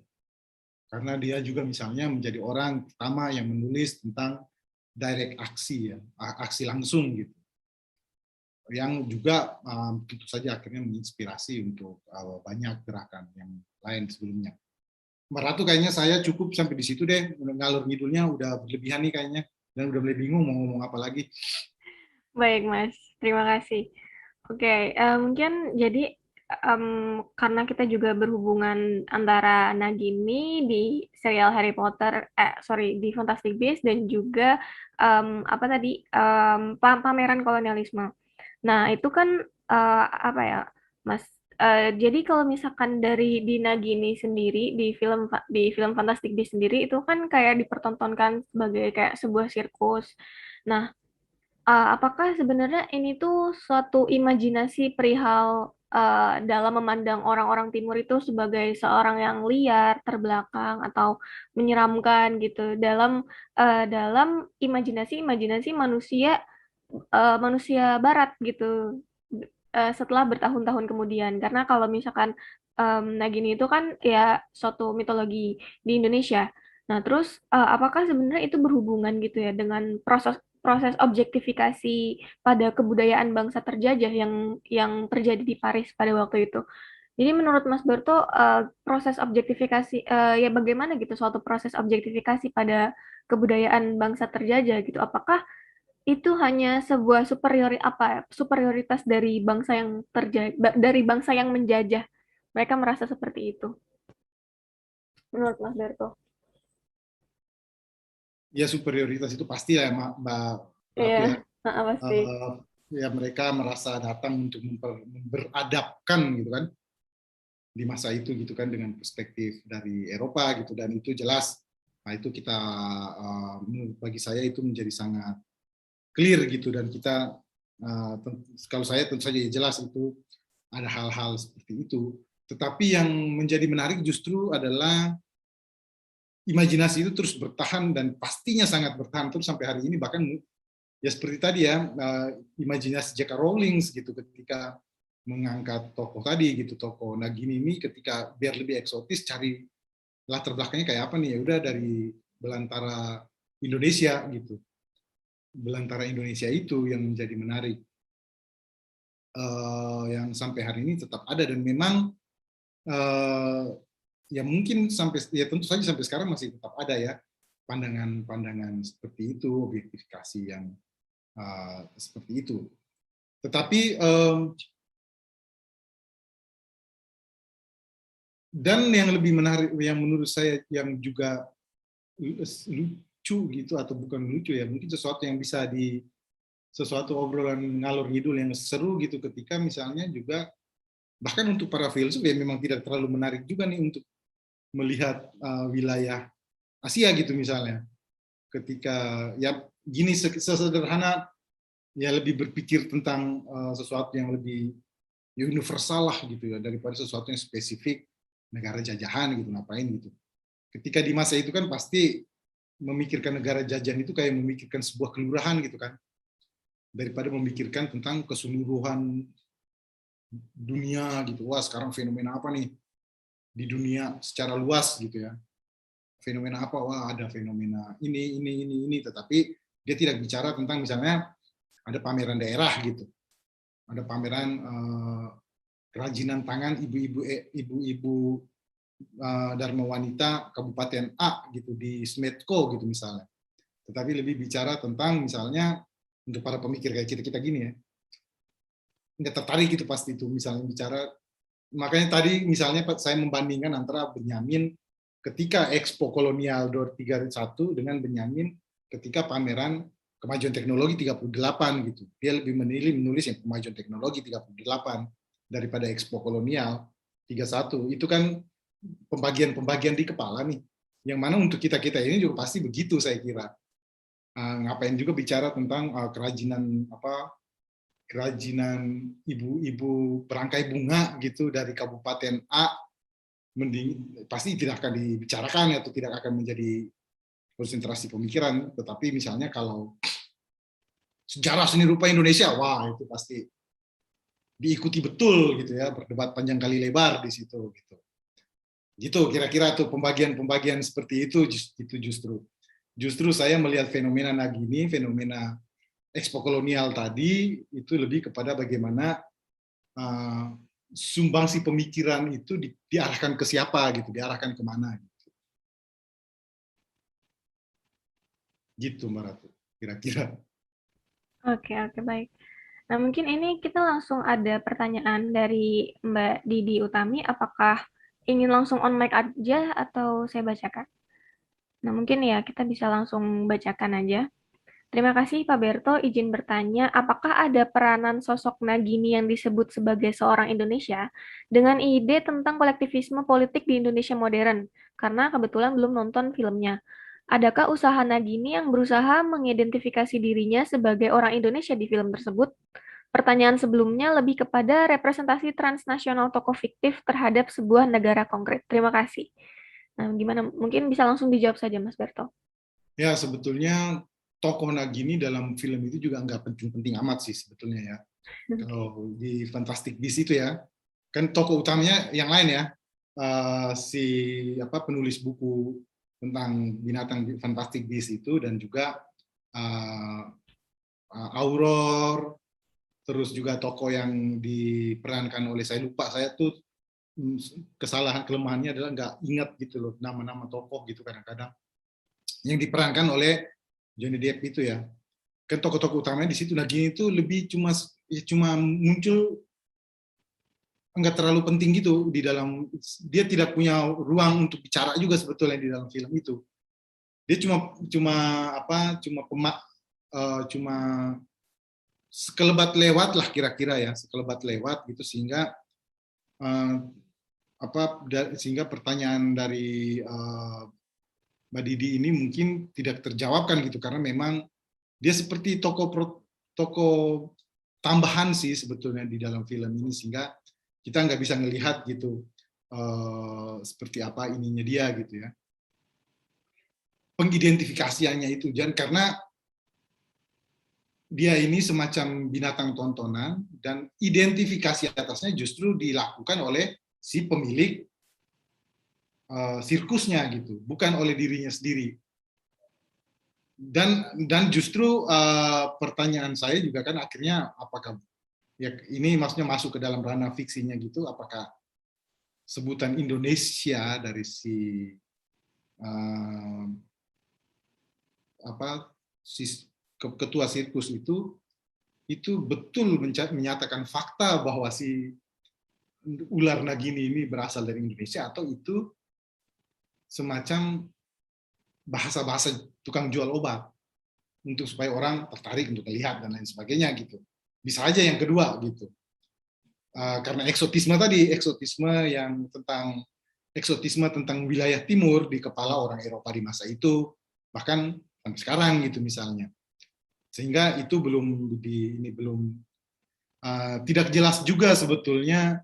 Karena dia juga misalnya menjadi orang pertama yang menulis tentang direct aksi ya, aksi langsung gitu. Yang juga tentu saja akhirnya menginspirasi untuk banyak gerakan yang lain sebelumnya. Mbak Ratu, kayaknya saya cukup sampai di situ deh, ngalur ngidulnya udah berlebihan nih kayaknya, dan udah mulai bingung mau ngomong apa lagi. Baik, Mas. Terima kasih. Oke, mungkin jadi karena kita juga berhubungan antara Nagini di serial Harry Potter, sorry, di Fantastic Beasts dan juga apa tadi pameran kolonialisme. Nah, itu kan apa ya, Mas? Jadi kalau misalkan dari di Nagini sendiri di film Fantastic Beasts sendiri itu kan kayak dipertontonkan sebagai kayak sebuah sirkus. Nah, apakah sebenarnya ini tuh suatu imajinasi perihal dalam memandang orang-orang timur itu sebagai seorang yang liar, terbelakang, atau menyeramkan gitu dalam imajinasi-imajinasi manusia manusia Barat gitu setelah bertahun-tahun kemudian. Karena kalau misalkan Nagini itu kan ya suatu mitologi di Indonesia. Nah, terus apakah sebenarnya itu berhubungan gitu ya dengan proses proses objektifikasi pada kebudayaan bangsa terjajah yang terjadi di Paris pada waktu itu. Jadi menurut Mas Berto proses objektifikasi ya bagaimana gitu suatu proses objektifikasi pada kebudayaan bangsa terjajah gitu. Apakah itu hanya sebuah superioritas dari bangsa yang dari bangsa yang menjajah. Mereka merasa seperti itu. Menurut Mas Berto. Ya superioritas itu pasti ya Mbak Iya, Ratu ya. pasti. Ya mereka merasa datang untuk beradapkan gitu kan di masa itu gitu kan dengan perspektif dari Eropa gitu, dan itu jelas. Nah itu kita bagi saya itu menjadi sangat clear gitu, dan kita kalau saya tentu saja jelas itu ada hal-hal seperti itu. Tetapi yang menjadi menarik justru adalah imajinasi itu terus bertahan dan pastinya sangat bertahan terus sampai hari ini. Bahkan ya seperti tadi ya, imajinasi J.K. Rowling gitu ketika mengangkat tokoh tadi gitu, tokoh Nagini ini ketika biar lebih eksotis, cari latar belakangnya kayak apa nih, ya udah dari belantara Indonesia gitu. Belantara Indonesia itu yang menjadi menarik, yang sampai hari ini tetap ada, dan memang ya mungkin sampai ya tentu saja sampai sekarang masih tetap ada ya pandangan-pandangan seperti itu, objektifikasi yang seperti itu. Tetapi dan yang lebih menarik, yang menurut saya yang juga lucu gitu, atau bukan lucu ya, mungkin sesuatu yang bisa sesuatu obrolan ngalor ngidul yang seru gitu, ketika misalnya juga bahkan untuk para filsuf ya memang tidak terlalu menarik juga nih untuk melihat wilayah Asia gitu misalnya, ketika ya gini sesederhana ya, lebih berpikir tentang sesuatu yang lebih universal lah gitu ya, daripada sesuatu yang spesifik negara jajahan gitu, ngapain gitu. Ketika di masa itu kan pasti memikirkan negara jajahan itu kayak memikirkan sebuah kelurahan gitu kan, daripada memikirkan tentang keseluruhan dunia gitu. Wah sekarang fenomena apa nih di dunia secara luas gitu ya, fenomena apa, wah ada fenomena ini, tetapi dia tidak bicara tentang misalnya ada pameran daerah gitu, ada pameran kerajinan tangan ibu-ibu Dharma Wanita Kabupaten A gitu di Smetko gitu misalnya. Tetapi lebih bicara tentang misalnya untuk para pemikir kayak kita gini ya, nggak tertarik gitu pasti itu misalnya bicara. Makanya tadi misalnya saya membandingkan antara Benyamin ketika Expo Kolonial 231 dengan Benyamin ketika pameran kemajuan teknologi 38 gitu. Dia lebih memilih menulis yang kemajuan teknologi 38 daripada Expo kolonial 31. Itu kan pembagian-pembagian di kepala nih. Yang mana untuk kita-kita ini juga pasti begitu saya kira. Ngapain juga bicara tentang kerajinan ibu-ibu perangkai bunga gitu dari kabupaten A, pasti tidak akan dibicarakan atau tidak akan menjadi konsentrasi pemikiran. Tetapi misalnya kalau sejarah seni rupa Indonesia, wah itu pasti diikuti betul gitu ya, berdebat panjang kali lebar di situ gitu. Gitu kira-kira tuh pembagian-pembagian seperti itu justru saya melihat fenomena Nagini, fenomena Expo kolonial tadi itu lebih kepada bagaimana sumbangsi pemikiran itu diarahkan ke siapa gitu, diarahkan kemana gitu, gitu Mbak Ratu, kira-kira. Oke, oke, baik. Nah, mungkin ini kita langsung ada pertanyaan dari Mbak Didi Utami. Apakah ingin langsung on mic aja atau saya bacakan? Nah, mungkin ya kita bisa langsung bacakan aja. Terima kasih Pak Berto, izin bertanya, apakah ada peranan sosok Nagini yang disebut sebagai seorang Indonesia dengan ide tentang kolektivisme politik di Indonesia modern? Karena kebetulan belum nonton filmnya. Adakah usaha Nagini yang berusaha mengidentifikasi dirinya sebagai orang Indonesia di film tersebut? Pertanyaan sebelumnya lebih kepada representasi transnasional tokoh fiktif terhadap sebuah negara konkret. Terima kasih. Nah, gimana? Mungkin bisa langsung dijawab saja, Mas Berto. Ya sebetulnya tokoh Nagini dalam film itu juga nggak penting-penting amat sih sebetulnya ya. Oke. Kalau di Fantastic Beasts itu ya, kan tokoh utamanya yang lain ya, si penulis buku tentang binatang Fantastic Beasts itu dan juga uh, Auror, terus juga tokoh yang diperankan oleh saya lupa, saya tuh kesalahan kelemahannya adalah nggak ingat gitu loh nama-nama tokoh gitu kadang-kadang yang diperankan oleh Johnny Depp itu ya, kan tokoh-tokoh utamanya di situ. Nagini itu lebih cuma muncul nggak terlalu penting gitu di dalam, dia tidak punya ruang untuk bicara juga sebetulnya di dalam film itu. Dia cuma cuma apa cuma pemak cuma sekelebat lewat lah kira-kira ya, sekelebat lewat gitu sehingga uh, sehingga pertanyaan dari Mbak Didi ini mungkin tidak terjawabkan gitu karena memang dia seperti tokoh tambahan sih sebetulnya di dalam film ini sehingga kita nggak bisa melihat gitu seperti apa ininya dia gitu ya, pengidentifikasiannya itu jangan karena dia ini semacam binatang tontonan dan identifikasi atasnya justru dilakukan oleh si pemilik sirkusnya gitu, bukan oleh dirinya sendiri. Dan justru pertanyaan saya juga kan akhirnya apakah ya ini maksudnya masuk ke dalam ranah fiksinya gitu, apakah sebutan Indonesia dari si uh, apa si ketua sirkus itu betul menyatakan fakta bahwa si ular Nagini ini berasal dari Indonesia atau itu semacam bahasa-bahasa tukang jual obat untuk supaya orang tertarik untuk melihat dan lain sebagainya gitu. Bisa aja yang kedua gitu. Karena eksotisme yang tentang wilayah timur di kepala orang Eropa di masa itu, bahkan sampai sekarang gitu misalnya. Sehingga itu belum tidak jelas juga sebetulnya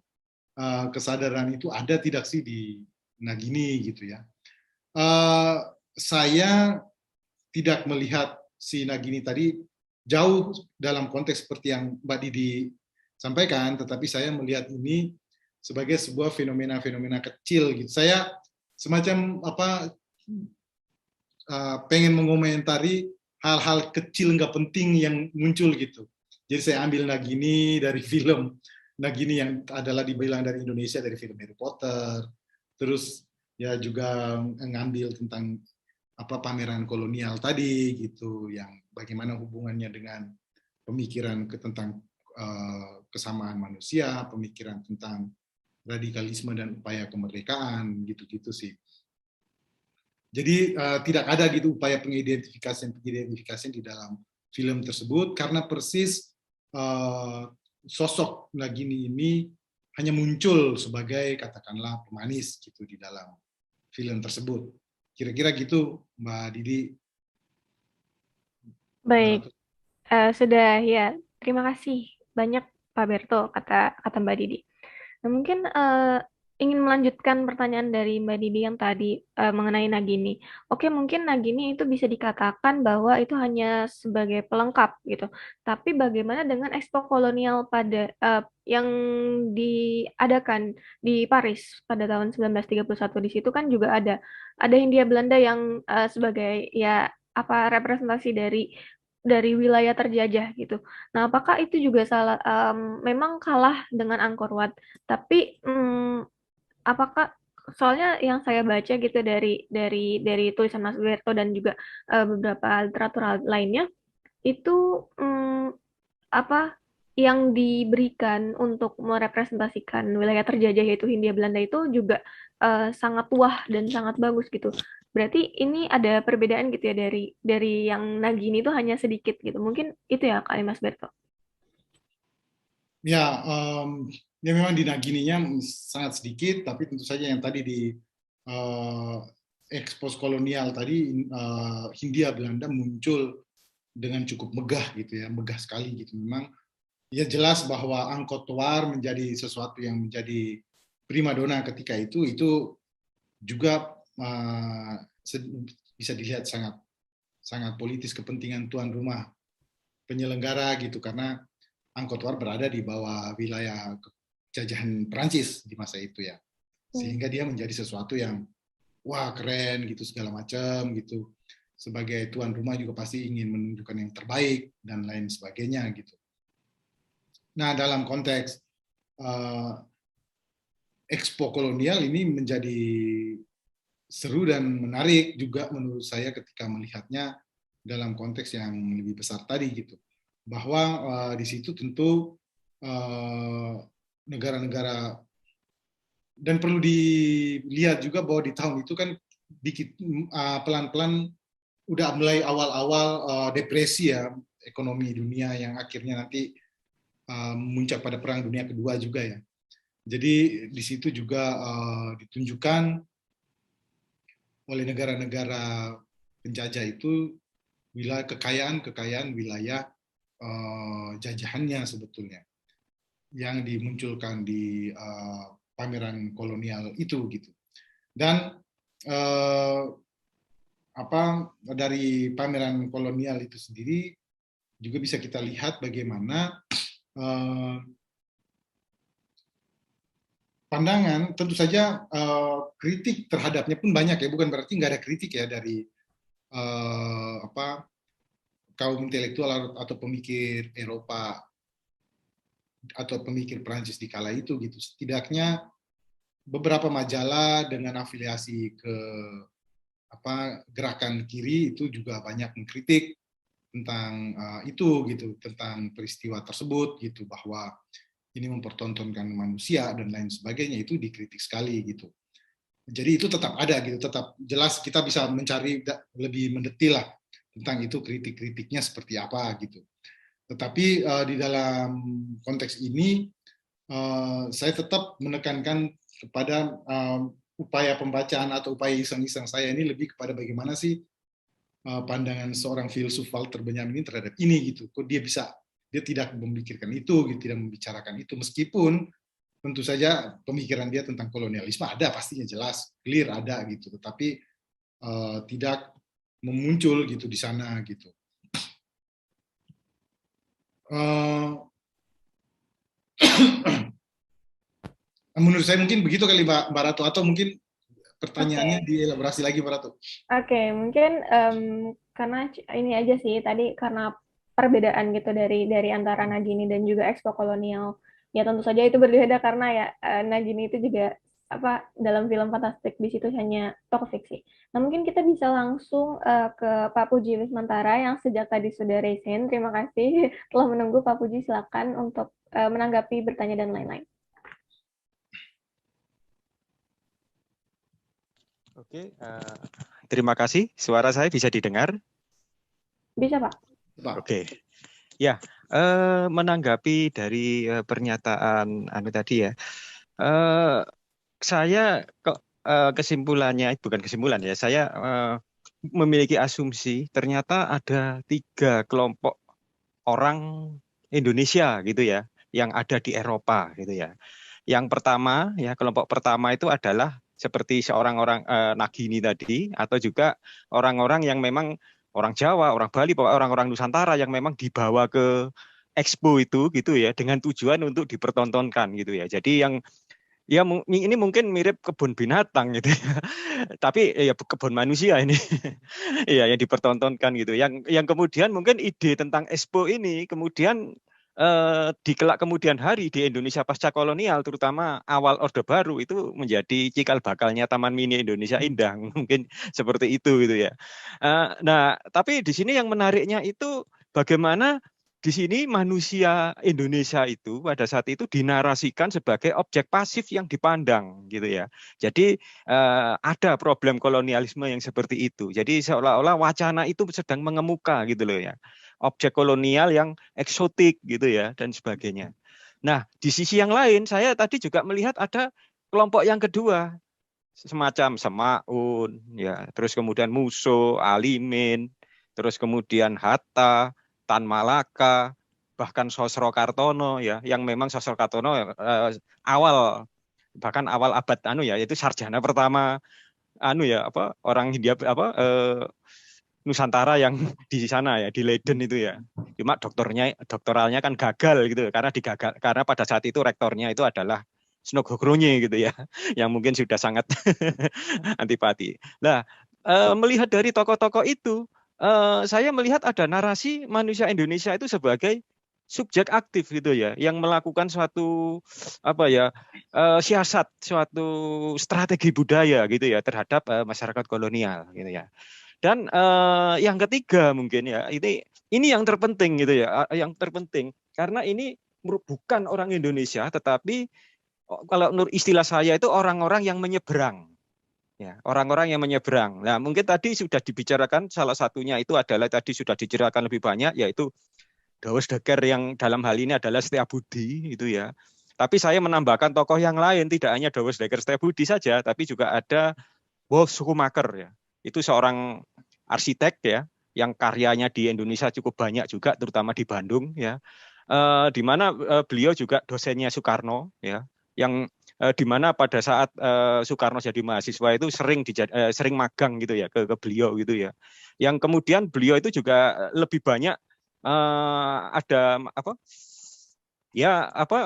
kesadaran itu ada tidak sih di Nagini gitu ya. Saya tidak melihat si Nagini tadi jauh dalam konteks seperti yang Mbak Didi sampaikan, tetapi saya melihat ini sebagai sebuah fenomena-fenomena kecil gitu. Saya semacam pengen mengomentari hal-hal kecil nggak penting yang muncul gitu. Jadi saya ambil Nagini dari film Nagini yang adalah dibilang dari Indonesia dari film Harry Potter, terus ya juga ngambil tentang pameran kolonial tadi gitu, yang bagaimana hubungannya dengan pemikiran tentang kesamaan manusia, pemikiran tentang radikalisme dan upaya kemerdekaan gitu-gitu sih. Jadi tidak ada gitu upaya pengidentifikasian di dalam film tersebut karena persis sosok Nagini ini hanya muncul sebagai katakanlah pemanis gitu di dalam film tersebut. Kira-kira gitu, Mbak Didi. Baik, sudah ya. Terima kasih banyak Pak Berto, kata kata Mbak Didi. Nah, mungkin ingin melanjutkan pertanyaan dari Mbak Didi yang tadi mengenai Nagini. Oke, mungkin Nagini itu bisa dikatakan bahwa itu hanya sebagai pelengkap gitu. Tapi bagaimana dengan Expo Kolonial pada yang diadakan di Paris pada tahun 1931? Di situ kan juga ada Hindia Belanda yang sebagai ya apa representasi dari wilayah terjajah gitu. Nah, apakah itu juga salah memang kalah dengan Angkor Wat? Tapi apakah soalnya yang saya baca gitu dari tulisan Mas Berto dan juga beberapa literatur lainnya itu apa yang diberikan untuk merepresentasikan wilayah terjajah yaitu Hindia Belanda itu juga sangat wah dan sangat bagus gitu. Berarti ini ada perbedaan gitu ya dari yang Nagini itu hanya sedikit gitu. Mungkin itu ya kali Mas Berto. Ya, ya memang di Nagininya sangat sedikit, tapi tentu saja yang tadi di uh, ekspos kolonial tadi Hindia Belanda muncul dengan cukup megah gitu ya, megah sekali gitu. Memang ya jelas bahwa Angkor Wat menjadi sesuatu yang menjadi primadona ketika itu juga bisa dilihat sangat sangat politis kepentingan tuan rumah penyelenggara gitu karena Angkor Wat berada di bawah wilayah jajahan Prancis di masa itu ya. Sehingga dia menjadi sesuatu yang wah keren gitu segala macam gitu. Sebagai tuan rumah juga pasti ingin menunjukkan yang terbaik dan lain sebagainya gitu. Nah, dalam konteks uh, Expo kolonial ini menjadi seru dan menarik juga menurut saya ketika melihatnya dalam konteks yang lebih besar tadi gitu. Bahwa di situ tentu negara-negara dan perlu dilihat juga bahwa di tahun itu kan dikit pelan-pelan udah mulai awal-awal depresi ya ekonomi dunia yang akhirnya nanti memuncak pada Perang Dunia Kedua juga ya. Jadi di situ juga ditunjukkan oleh negara-negara penjajah itu wilayah kekayaan wilayah jajahannya sebetulnya yang dimunculkan di pameran kolonial itu gitu. Dan dari pameran kolonial itu sendiri juga bisa kita lihat bagaimana pandangan tentu saja kritik terhadapnya pun banyak ya, bukan berarti nggak ada kritik ya dari kaum intelektual atau pemikir Eropa atau pemikir Prancis di kala itu gitu. Setidaknya beberapa majalah dengan afiliasi ke gerakan kiri itu juga banyak mengkritik tentang itu gitu, tentang peristiwa tersebut gitu, bahwa ini mempertontonkan manusia dan lain sebagainya, itu dikritik sekali gitu. Jadi itu tetap ada gitu, tetap jelas kita bisa mencari lebih mendetil lah tentang itu kritik-kritiknya seperti apa gitu. Tetapi di dalam konteks ini saya tetap menekankan kepada upaya pembacaan atau upaya iseng-iseng saya ini lebih kepada bagaimana sih pandangan seorang filsuf Walter Benjamin terhadap ini gitu. Kok dia tidak memikirkan itu, gitu, tidak membicarakan itu, meskipun tentu saja pemikiran dia tentang kolonialisme ada pastinya jelas, clear ada gitu, tetapi tidak memuncul gitu di sana gitu. Menurut saya mungkin begitu kali Mbak Ratu, atau mungkin pertanyaannya Oke. dielaborasi lagi Mbak Ratu. Oke, mungkin karena ini aja sih tadi karena perbedaan gitu dari antara Nagini dan juga Expo Kolonial. Ya tentu saja itu berbeda karena ya Nagini itu juga apa dalam film fantastik di situ hanya tokoh fiksi. Nah, mungkin kita bisa langsung ke Pak Puji Wismantara yang sejak tadi sudah raise hand. Terima kasih telah menunggu Pak Puji, silakan untuk menanggapi, bertanya dan lain-lain. Oke, terima kasih. Suara saya bisa didengar? Bisa, Pak? Pak. Oke, ya, menanggapi dari pernyataan anu tadi ya, eh, saya kok kesimpulannya bukan kesimpulan ya, saya memiliki asumsi ternyata ada 3 kelompok orang Indonesia gitu ya, yang ada di Eropa gitu ya. Yang pertama ya, kelompok pertama itu adalah seperti seorang orang Nagini tadi, atau juga orang-orang yang memang orang Jawa, orang Bali, pokoknya orang-orang Nusantara yang memang dibawa ke Expo itu gitu ya, dengan tujuan untuk dipertontonkan gitu ya. Jadi yang ya ini mungkin mirip kebun binatang gitu ya. Tapi ya kebun manusia ini. Iya, yang dipertontonkan gitu. Yang kemudian mungkin ide tentang Expo ini kemudian di kelak kemudian hari di Indonesia pasca kolonial, terutama awal Orde Baru, itu menjadi cikal bakalnya Taman Mini Indonesia Indah. Mungkin seperti itu gitu ya. Nah, tapi di sini yang menariknya itu bagaimana di sini manusia Indonesia itu pada saat itu dinarasikan sebagai objek pasif yang dipandang gitu ya. Jadi ada problem kolonialisme yang seperti itu. Jadi seolah-olah wacana itu sedang mengemuka gitu loh ya. Objek kolonial yang eksotik gitu ya dan sebagainya. Nah, di sisi yang lain saya tadi juga melihat ada kelompok yang kedua, semacam Semaun ya, terus kemudian Muso, Alimin, terus kemudian Hatta, Tan Malaka, bahkan Sosro Kartono ya, yang memang Sosro Kartono awal bahkan awal abad anu ya, itu sarjana pertama anu ya, apa orang Hindia apa Nusantara yang di sana ya, di Leiden itu ya. Cuma doktoralnya kan gagal gitu karena pada saat itu rektornya itu adalah Snogogronye gitu ya, yang mungkin sudah sangat antipati. Nah, melihat dari tokoh-tokoh itu, saya melihat ada narasi manusia Indonesia itu sebagai subjek aktif gitu ya, yang melakukan suatu apa ya siasat, suatu strategi budaya gitu ya terhadap masyarakat kolonial gitu ya. Dan yang ketiga mungkin ya, ini yang terpenting gitu ya, yang terpenting karena ini bukan orang Indonesia, tetapi kalau menurut istilah saya itu orang-orang yang menyeberang. Ya, orang-orang yang menyeberang. Nah, mungkin tadi sudah dibicarakan salah satunya itu adalah tadi sudah diceritakan lebih banyak, yaitu Dawes Dekker yang dalam hal ini adalah Setiabudi itu ya. Tapi saya menambahkan tokoh yang lain, tidak hanya Dawes Dekker Setiabudi saja, tapi juga ada Wolf Schumacher ya. Itu seorang arsitek ya, yang karyanya di Indonesia cukup banyak juga, terutama di Bandung ya. Di mana beliau juga dosennya Soekarno ya, yang di mana pada saat Soekarno jadi mahasiswa itu sering magang gitu ya ke beliau gitu ya. Yang kemudian beliau itu juga lebih banyak ada apa ya apa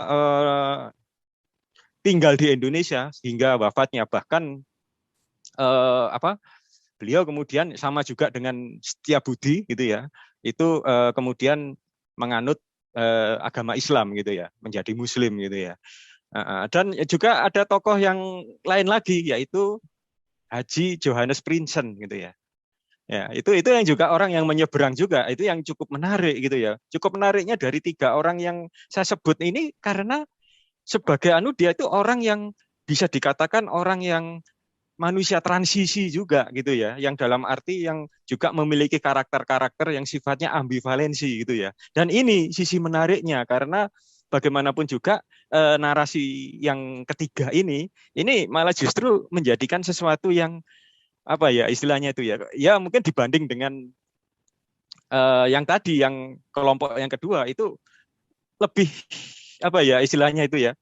tinggal di Indonesia hingga wafatnya, bahkan apa beliau kemudian sama juga dengan Setiabudi gitu ya, itu kemudian menganut agama Islam gitu ya, menjadi Muslim gitu ya. Dan juga ada tokoh yang lain lagi, yaitu Haji Johannes Prinsen gitu ya. Ya, itu yang juga orang yang menyeberang juga, itu yang cukup menarik gitu ya. Cukup menariknya dari 3 orang yang saya sebut ini karena sebagai dia itu orang yang bisa dikatakan orang yang manusia transisi juga gitu ya, yang dalam arti yang juga memiliki karakter-karakter yang sifatnya ambivalensi gitu ya. Dan ini sisi menariknya karena bagaimanapun juga narasi yang ketiga ini malah justru menjadikan sesuatu yang apa ya istilahnya itu ya, ya mungkin dibanding dengan yang tadi yang kelompok yang kedua itu lebih apa ya istilahnya itu ya,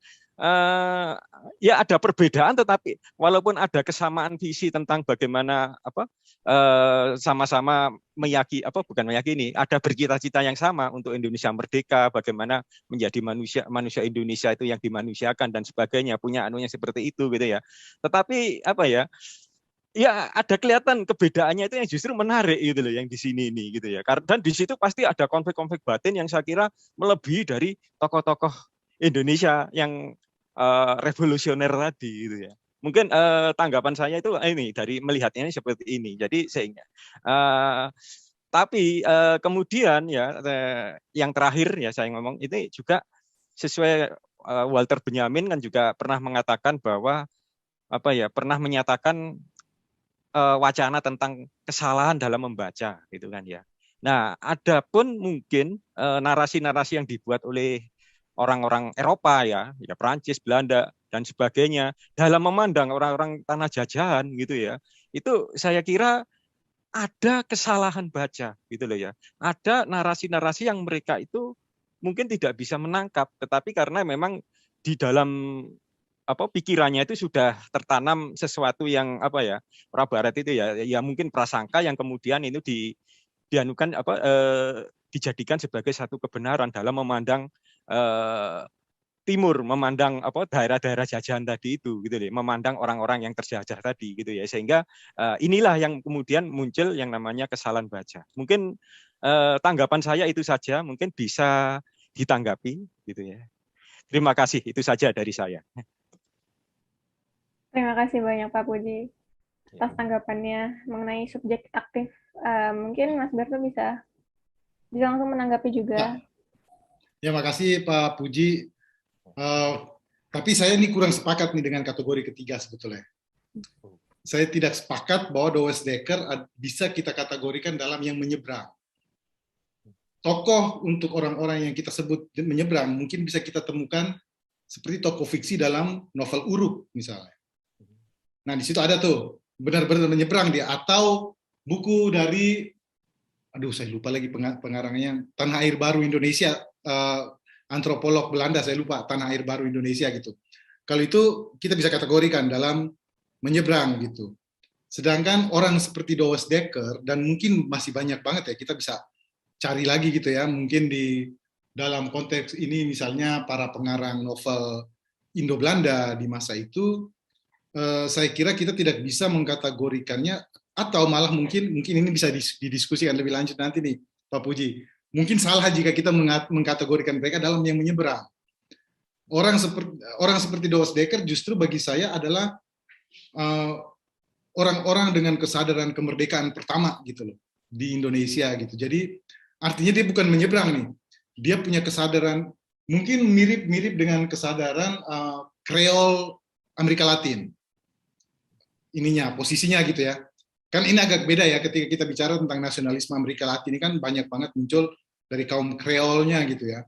uh, ya ada perbedaan tetapi walaupun ada kesamaan visi tentang bagaimana apa sama-sama bukan meyakini, ada bercita-cita yang sama untuk Indonesia merdeka, bagaimana menjadi manusia Indonesia itu yang dimanusiakan dan sebagainya, punya anunya seperti itu gitu ya. Tetapi apa ya, ya ada kelihatan kebedaannya itu yang justru menarik gitu loh yang di sini ini gitu ya. Dan di situ pasti ada konflik-konflik batin yang saya kira melebihi dari tokoh-tokoh Indonesia yang revolusioner tadi gitu ya. Mungkin tanggapan saya itu ini dari melihatnya ini seperti ini. Jadi sehingga tapi kemudian ya yang terakhir ya saya ngomong ini juga sesuai Walter Benjamin kan juga pernah mengatakan bahwa apa ya pernah menyatakan wacana tentang kesalahan dalam membaca gitu kan ya. Nah, ada pun mungkin narasi-narasi yang dibuat oleh orang-orang Eropa ya Prancis, Belanda dan sebagainya dalam memandang orang-orang tanah jajahan gitu ya. Itu saya kira ada kesalahan baca gitu loh ya. Ada narasi-narasi yang mereka itu mungkin tidak bisa menangkap, tetapi karena memang di dalam pikirannya itu sudah tertanam sesuatu yang orang Barat itu ya mungkin prasangka yang kemudian itu dianukan dijadikan sebagai satu kebenaran dalam memandang eh, timur, memandang daerah-daerah jajahan tadi itu gitu loh, memandang orang-orang yang terjajah tadi gitu ya, sehingga inilah yang kemudian muncul yang namanya kesalahan baca. Mungkin tanggapan saya itu saja, mungkin bisa ditanggapi gitu ya. Terima kasih, itu saja dari saya. Terima kasih banyak Pak Puji Ya. atas tanggapannya mengenai subjek aktif. Mungkin Mas Berto bisa langsung menanggapi juga. Ya, makasih Pak Puji. Tapi saya ini kurang sepakat nih dengan kategori ketiga sebetulnya. Saya tidak sepakat bahwa Douwe Dekker bisa kita kategorikan dalam yang menyeberang. Tokoh untuk orang-orang yang kita sebut menyeberang mungkin bisa kita temukan seperti tokoh fiksi dalam novel Uruk misalnya. Nah, di situ ada tuh benar-benar menyeberang dia, atau buku dari saya lupa lagi pengarangnya, Tanah Air Baru Indonesia, antropolog Belanda, saya lupa, Tanah Air Baru Indonesia gitu. Kalau itu kita bisa kategorikan dalam menyeberang gitu. Sedangkan orang seperti Douwe Dekker, dan mungkin masih banyak banget ya, kita bisa cari lagi gitu ya, mungkin di dalam konteks ini misalnya para pengarang novel Indo-Belanda di masa itu, saya kira kita tidak bisa mengkategorikannya, atau malah mungkin ini bisa didiskusikan lebih lanjut nanti nih Pak Puji. Mungkin salah jika kita mengkategorikan mereka dalam yang menyeberang. Orang seperti Douwe Dekker justru bagi saya adalah orang-orang dengan kesadaran kemerdekaan pertama gitu loh di Indonesia gitu. Jadi artinya dia bukan menyeberang nih. Dia punya kesadaran mungkin mirip-mirip dengan kesadaran Kreol Amerika Latin. Ininya, posisinya gitu ya. Kan ini agak beda ya ketika kita bicara tentang nasionalisme Amerika Latin, ini kan banyak banget muncul dari kaum Kreolnya gitu ya.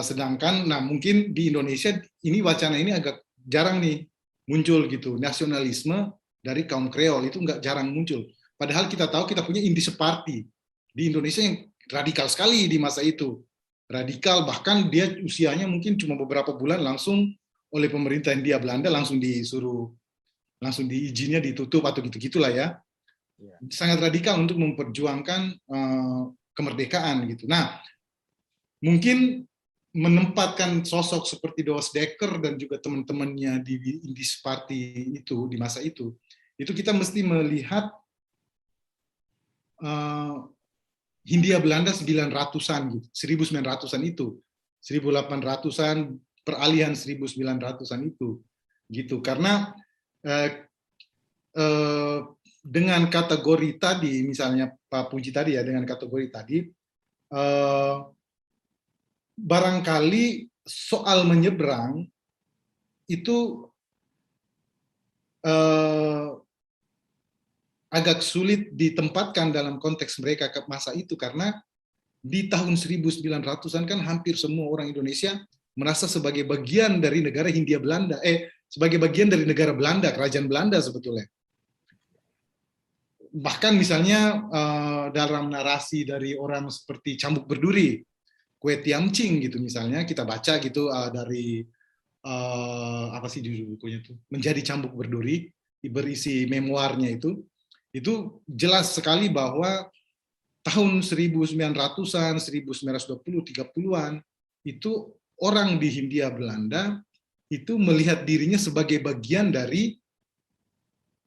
Sedangkan, mungkin di Indonesia ini wacana ini agak jarang nih muncul gitu. Nasionalisme dari kaum Kreol itu nggak jarang muncul. Padahal kita tahu kita punya Indische Party di Indonesia yang radikal sekali di masa itu. Radikal, bahkan dia usianya mungkin cuma beberapa bulan langsung oleh pemerintah Hindia Belanda langsung diizinnya ditutup atau gitu-gitulah ya. Sangat radikal untuk memperjuangkan kemerdekaan gitu. Nah, mungkin menempatkan sosok seperti Douwe Dekker dan juga teman-temannya di Indische Party itu di masa itu kita mesti melihat Hindia Belanda 900-an gitu, 1900-an itu, 1800-an, peralihan 1900-an itu gitu. Karena dengan kategori tadi, misalnya Pak Puji tadi ya, dengan kategori tadi, barangkali soal menyeberang itu agak sulit ditempatkan dalam konteks mereka ke masa itu, karena di tahun 1900-an kan hampir semua orang Indonesia merasa sebagai bagian dari negara Hindia Belanda, sebagai bagian dari negara Belanda, kerajaan Belanda sebetulnya. Bahkan misalnya dalam narasi dari orang seperti Cambuk Berduri, Kue Tiam Cing gitu misalnya, kita baca gitu dari apa sih judul bukunya itu, Menjadi Cambuk Berduri, berisi memoarnya itu jelas sekali bahwa tahun 1900-an, 1920, 30-an itu orang di Hindia Belanda itu melihat dirinya sebagai bagian dari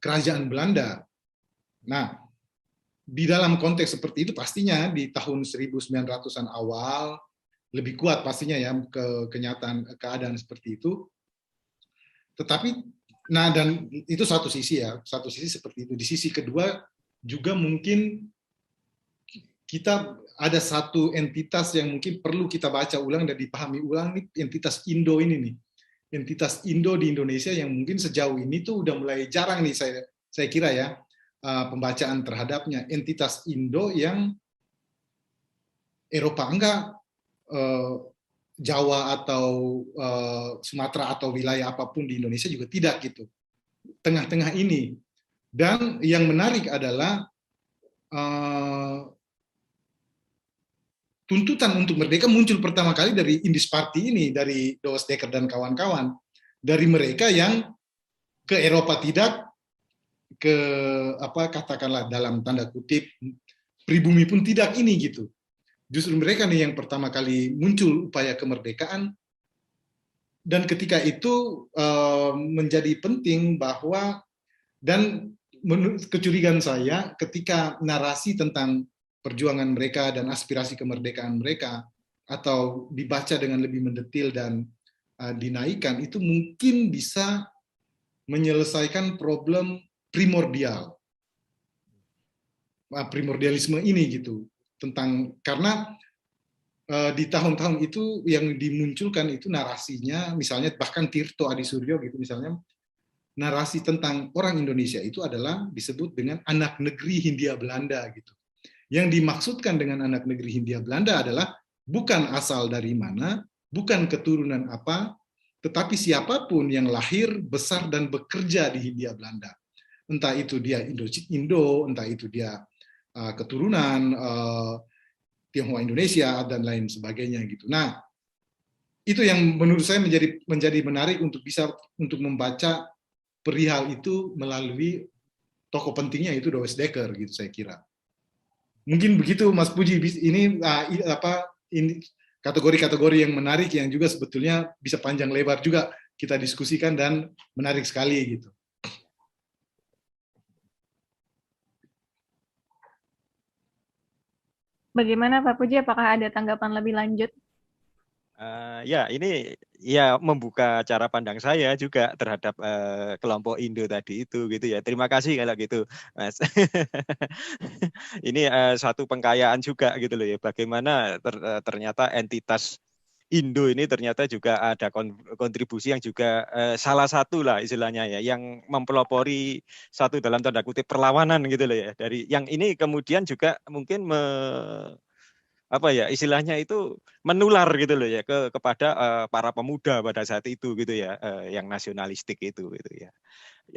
kerajaan Belanda. Nah, di dalam konteks seperti itu pastinya di tahun 1900-an awal lebih kuat pastinya ya keadaan seperti itu. Tetapi dan itu satu sisi seperti itu. Di sisi kedua juga mungkin kita ada satu entitas yang mungkin perlu kita baca ulang dan dipahami ulang nih, entitas Indo ini nih. Entitas Indo di Indonesia yang mungkin sejauh ini tuh udah mulai jarang nih saya kira ya pembacaan terhadapnya. Entitas Indo yang Eropa enggak, Jawa atau Sumatera atau wilayah apapun di Indonesia juga tidak gitu. Tengah-tengah ini. Dan yang menarik adalah tuntutan untuk merdeka muncul pertama kali dari Indis Party ini, dari Douwe Dekker dan kawan-kawan, dari mereka yang ke Eropa tidak, ke katakanlah dalam tanda kutip pribumi pun tidak ini gitu. Justru mereka nih yang pertama kali muncul upaya kemerdekaan, dan ketika itu menjadi penting bahwa, dan menurut kecurigaan saya, ketika narasi tentang perjuangan mereka dan aspirasi kemerdekaan mereka atau dibaca dengan lebih mendetil dan dinaikkan, itu mungkin bisa menyelesaikan problem primordialisme ini gitu, tentang, karena di tahun-tahun itu yang dimunculkan itu narasinya, misalnya bahkan Tirto Adisuryo gitu misalnya, narasi tentang orang Indonesia itu adalah disebut dengan anak negeri Hindia Belanda gitu. Yang dimaksudkan dengan anak negeri Hindia Belanda adalah bukan asal dari mana, bukan keturunan apa, tetapi siapapun yang lahir, besar, dan bekerja di Hindia Belanda. Entah itu dia Indo, entah itu dia keturunan Tionghoa Indonesia, dan lain sebagainya gitu. Nah, itu yang menurut saya menjadi menarik untuk membaca perihal itu melalui tokoh pentingnya itu Douwe Dekker gitu, saya kira. Mungkin begitu Mas Puji. Ini ini kategori-kategori yang menarik yang juga sebetulnya bisa panjang lebar juga kita diskusikan dan menarik sekali gitu. Bagaimana Pak Puji, apakah ada tanggapan lebih lanjut? Ya, ini ya membuka cara pandang saya juga terhadap kelompok Indo tadi itu gitu ya. Terima kasih kalau gitu, Mas. Ini satu pengkayaan juga gitu loh ya. Bagaimana ternyata entitas Indo ini ternyata juga ada kontribusi yang juga salah satu lah istilahnya ya, yang mempelopori satu dalam tanda kutip perlawanan gitu loh ya. Dari yang ini kemudian juga mungkin apa ya istilahnya itu menular gitu loh ya kepada para pemuda pada saat itu gitu ya, yang nasionalistik itu gitu ya.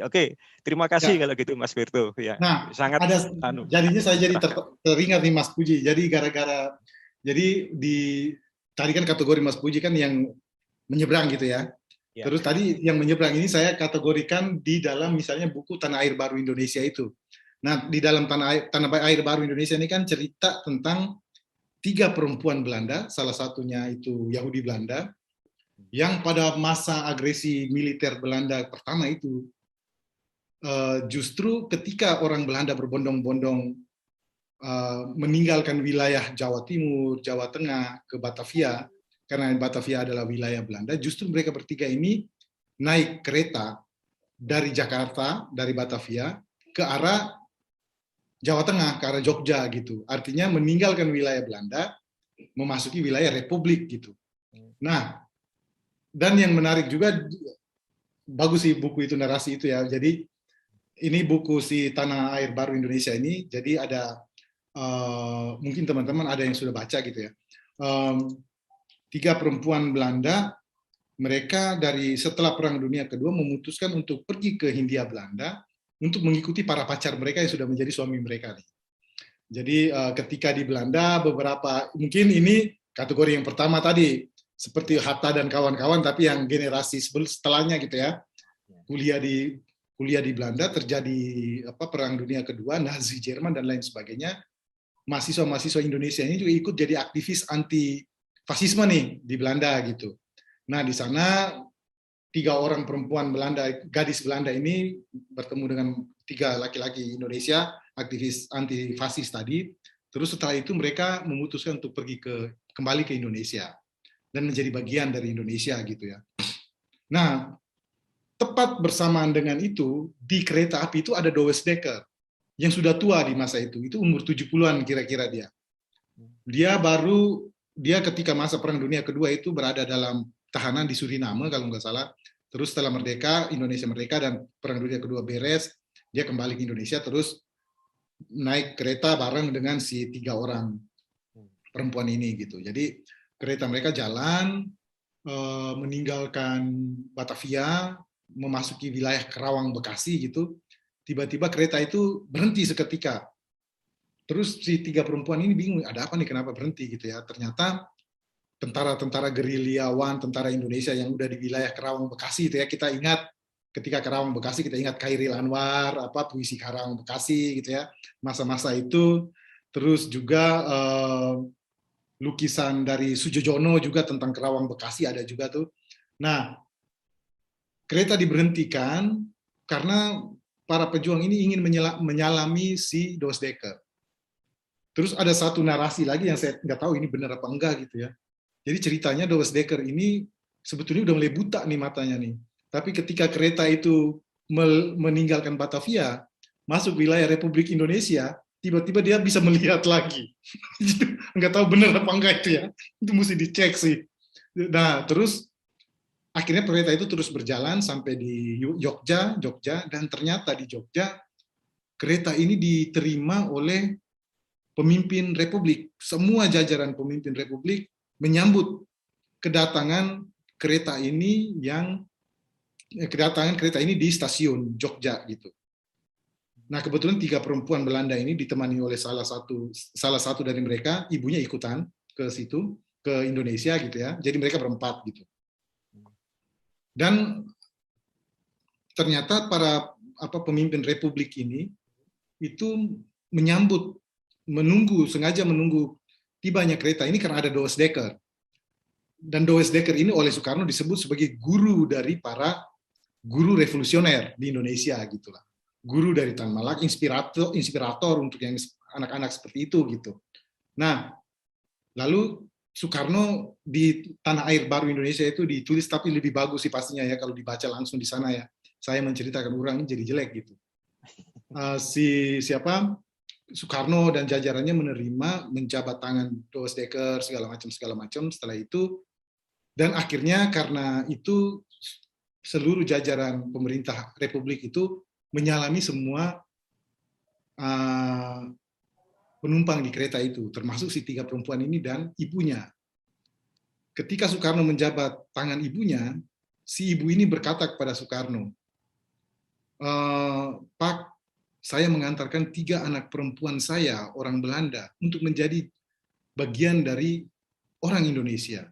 Oke, terima kasih Ya. kalau gitu Mas Virto ya. Nah, Sangat jadinya saya jadi teringat nih Mas Puji. Jadi tadi kan kategori Mas Puji kan yang menyeberang gitu ya. ya. Terus tadi yang menyeberang ini saya kategorikan di dalam misalnya buku Tanah Air Baru Indonesia itu. Nah, di dalam Tanah Air Baru Indonesia ini kan cerita tentang 3 perempuan Belanda, salah satunya itu Yahudi Belanda, yang pada masa agresi militer Belanda pertama itu, justru ketika orang Belanda berbondong-bondong meninggalkan wilayah Jawa Timur, Jawa Tengah ke Batavia, karena Batavia adalah wilayah Belanda, justru mereka bertiga ini naik kereta dari Jakarta, dari Batavia, ke arah Jawa Tengah, ke arah Jogja gitu. Artinya meninggalkan wilayah Belanda, memasuki wilayah Republik gitu. Nah, dan yang menarik juga, bagus sih buku itu, narasi itu ya. Jadi ini buku si Tanah Air Baru Indonesia ini, jadi ada mungkin teman-teman ada yang sudah baca gitu ya. 3 perempuan Belanda, mereka setelah Perang Dunia Kedua memutuskan untuk pergi ke Hindia Belanda untuk mengikuti para pacar mereka yang sudah menjadi suami mereka nih. Jadi ketika di Belanda beberapa, mungkin ini kategori yang pertama tadi seperti Hatta dan kawan-kawan, tapi yang generasi setelahnya gitu ya, kuliah di Belanda, terjadi Perang Dunia Kedua, Nazi Jerman dan lain sebagainya. Mahasiswa-mahasiswa Indonesia ini juga ikut jadi aktivis anti fasisme nih di Belanda gitu. Nah, di sana 3 orang perempuan Belanda, gadis Belanda ini bertemu dengan 3 laki-laki Indonesia, aktivis anti fasis tadi. Terus setelah itu mereka memutuskan untuk kembali ke Indonesia dan menjadi bagian dari Indonesia gitu ya. Nah, tepat bersamaan dengan itu, di kereta api itu ada Douwe Dekker yang sudah tua di masa itu umur 70-an kira-kira dia. Dia ketika masa Perang Dunia Kedua itu berada dalam tahanan di Suriname kalau nggak salah. Terus setelah merdeka, Indonesia merdeka dan Perang Dunia Kedua beres, dia kembali ke Indonesia, terus naik kereta bareng dengan si 3 orang perempuan ini gitu. Jadi kereta mereka jalan meninggalkan Batavia, memasuki wilayah Kerawang Bekasi gitu. Tiba-tiba kereta itu berhenti seketika. Terus si 3 perempuan ini bingung, ada apa nih, kenapa berhenti gitu ya. Ternyata tentara-tentara gerilyawan, tentara Indonesia yang udah di wilayah Kerawang Bekasi itu ya, kita ingat ketika Kerawang Bekasi, kita ingat Khairil Anwar, puisi Kerawang Bekasi gitu ya, masa-masa itu. Terus juga lukisan dari Sujojono juga tentang Kerawang Bekasi ada juga tuh. Nah, kereta diberhentikan karena para pejuang ini ingin menyalami si Dosdeker. Terus ada satu narasi lagi yang saya nggak tahu ini benar apa enggak gitu ya. Jadi ceritanya Dosdeker ini sebetulnya udah mulai buta nih matanya nih. Tapi ketika kereta itu meninggalkan Batavia, masuk wilayah Republik Indonesia, tiba-tiba dia bisa melihat lagi. Nggak tahu benar apa enggak itu ya. Itu mesti dicek sih. Nah, terus akhirnya kereta itu terus berjalan sampai di Jogja, dan ternyata di Jogja kereta ini diterima oleh pemimpin Republik. Semua jajaran pemimpin Republik menyambut kedatangan kereta ini di stasiun Jogja gitu. Nah, kebetulan 3 perempuan Belanda ini ditemani oleh salah satu dari mereka, ibunya ikutan ke situ, ke Indonesia gitu ya. Jadi mereka berempat gitu. Dan ternyata para pemimpin Republik ini itu sengaja menunggu tibanya kereta ini karena ada Dosdeker. Dan Dosdeker ini oleh Soekarno disebut sebagai guru dari para guru revolusioner di Indonesia gitulah. Guru dari Tan Malaka, inspirator untuk yang anak-anak seperti itu gitu. Nah, lalu Soekarno di Tanah Air Baru Indonesia itu ditulis, tapi lebih bagus sih pastinya ya kalau dibaca langsung di sana ya. Saya menceritakan orang ini jadi jelek gitu. Soekarno dan jajarannya menerima, menjabat tangan Dosdeker segala macam. Setelah itu, dan akhirnya karena itu seluruh jajaran pemerintah Republik itu menyalami semua penumpang di kereta itu, termasuk si 3 perempuan ini dan ibunya. Ketika Soekarno menjabat tangan ibunya, si ibu ini berkata kepada Soekarno, Pak, saya mengantarkan 3 anak perempuan saya, orang Belanda, untuk menjadi bagian dari orang Indonesia.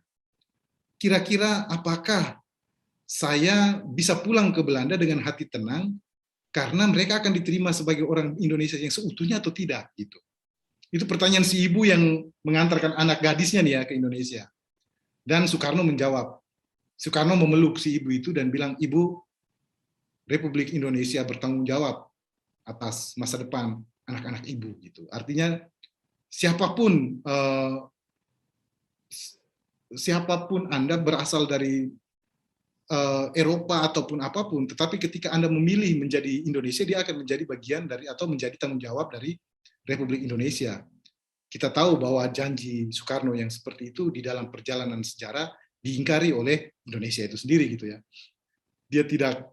Kira-kira apakah saya bisa pulang ke Belanda dengan hati tenang, karena mereka akan diterima sebagai orang Indonesia yang seutuhnya atau tidak? Gitu. Itu pertanyaan si ibu yang mengantarkan anak gadisnya nih ya ke Indonesia. Dan Soekarno menjawab. Soekarno memeluk si ibu itu dan bilang, Ibu, Republik Indonesia bertanggung jawab atas masa depan anak-anak ibu. Gitu. Artinya siapapun Anda berasal dari Eropa ataupun apapun, tetapi ketika Anda memilih menjadi Indonesia, dia akan menjadi bagian dari atau menjadi tanggung jawab dari Republik Indonesia. Kita tahu bahwa janji Soekarno yang seperti itu di dalam perjalanan sejarah diingkari oleh Indonesia itu sendiri gitu ya. Dia tidak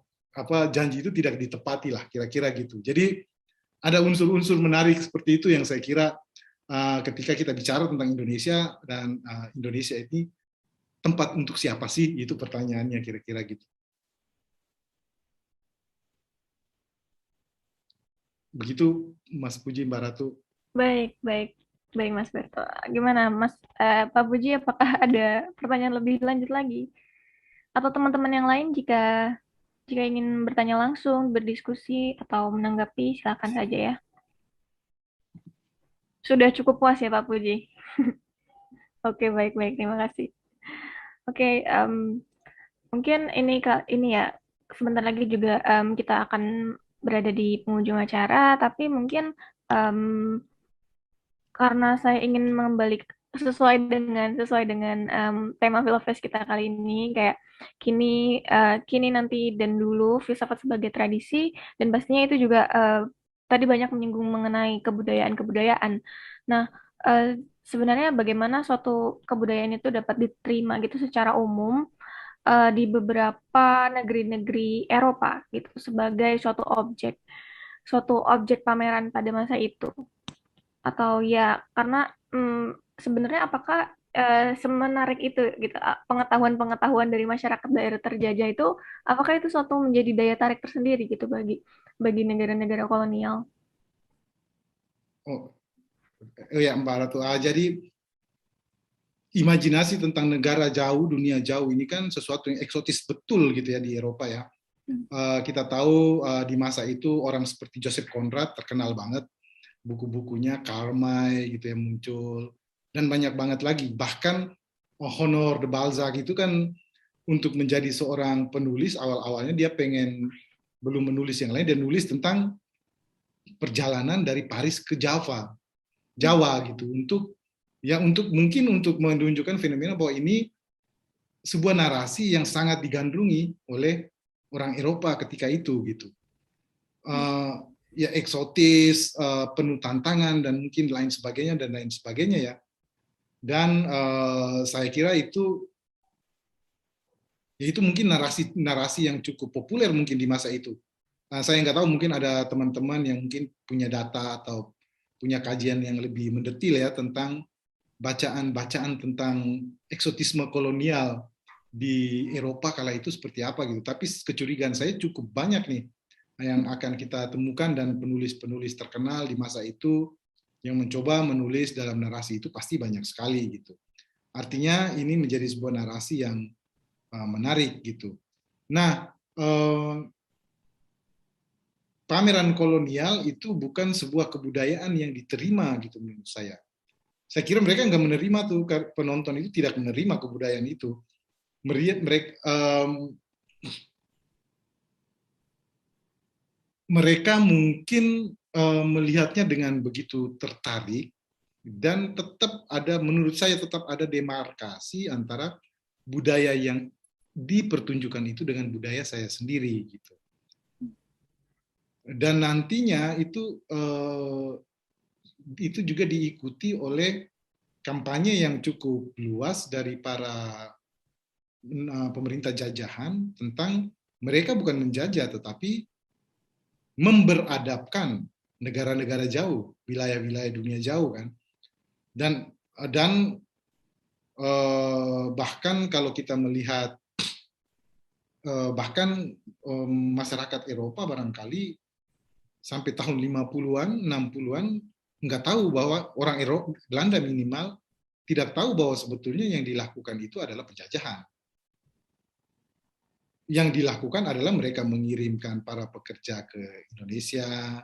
janji itu tidak ditepati lah kira-kira gitu. Jadi ada unsur-unsur menarik seperti itu yang saya kira ketika kita bicara tentang Indonesia dan Indonesia ini tempat untuk siapa sih, itu pertanyaannya kira-kira gitu. Begitu Mas Puji, Mbak Ratu. Baik Mas Berto. Gimana Mas Pak Puji, apakah ada pertanyaan lebih lanjut lagi? Atau teman-teman yang lain jika ingin bertanya langsung, berdiskusi atau menanggapi, silakan saja ya. Sudah cukup puas ya Pak Puji? Oke, baik, terima kasih. Oke, mungkin ini ya, sebentar lagi juga kita akan berada di penghujung acara, tapi mungkin karena saya ingin mengembali sesuai dengan tema Filofest kita kali ini, kayak kini nanti dan dulu, filsafat sebagai tradisi, dan pastinya itu juga tadi banyak menyinggung mengenai kebudayaan. Nah, sebenarnya bagaimana suatu kebudayaan itu dapat diterima gitu secara umum di beberapa negeri-negeri Eropa gitu sebagai suatu objek pameran pada masa itu. Atau ya karena sebenarnya apakah semenarik itu gitu pengetahuan-pengetahuan dari masyarakat daerah terjajah itu apakah itu suatu menjadi daya tarik tersendiri gitu bagi bagi negara-negara kolonial? Oh, ya Mbak Ratu. Jadi imajinasi tentang negara jauh, dunia jauh ini kan sesuatu yang eksotis betul gitu ya di Eropa ya. Hmm. Kita tahu di masa itu orang seperti Joseph Conrad terkenal banget, buku-bukunya Karl May gitu yang muncul, dan banyak banget lagi. Bahkan Honor de Balzac itu kan untuk menjadi seorang penulis awal-awalnya dia pengen belum menulis yang lain, dia nulis tentang perjalanan dari Paris ke Jawa gitu untuk mungkin untuk menunjukkan fenomena bahwa ini sebuah narasi yang sangat digandrungi oleh orang Eropa ketika itu gitu. Ya eksotis, penuh tantangan dan mungkin lain sebagainya ya. Dan saya kira itu mungkin narasi yang cukup populer mungkin di masa itu. Nah, saya nggak tahu mungkin ada teman-teman yang mungkin punya data atau punya kajian yang lebih mendetil ya tentang bacaan-bacaan tentang eksotisme kolonial di Eropa kala itu seperti apa gitu. Tapi kecurigaan saya cukup banyak nih yang akan kita temukan dan penulis-penulis terkenal di masa itu yang mencoba menulis dalam narasi itu pasti banyak sekali gitu. Artinya ini menjadi sebuah narasi yang menarik gitu. Nah, pameran kolonial itu bukan sebuah kebudayaan yang diterima gitu menurut saya. Saya kira mereka nggak menerima tuh, penonton itu tidak menerima kebudayaan itu. Mereka mungkin melihatnya dengan begitu tertarik dan tetap ada, menurut saya tetap ada demarkasi antara budaya yang dipertunjukkan itu dengan budaya saya sendiri gitu. Dan nantinya itu juga diikuti oleh kampanye yang cukup luas dari para pemerintah jajahan tentang mereka bukan menjajah tetapi memberadabkan negara-negara jauh, wilayah-wilayah dunia jauh kan. Dan bahkan kalau kita melihat bahkan masyarakat Eropa barangkali sampai tahun 50-an, 60-an nggak tahu bahwa orang Eropa, Belanda minimal, tidak tahu bahwa sebetulnya yang dilakukan itu adalah penjajahan. Yang dilakukan adalah mereka mengirimkan para pekerja ke Indonesia,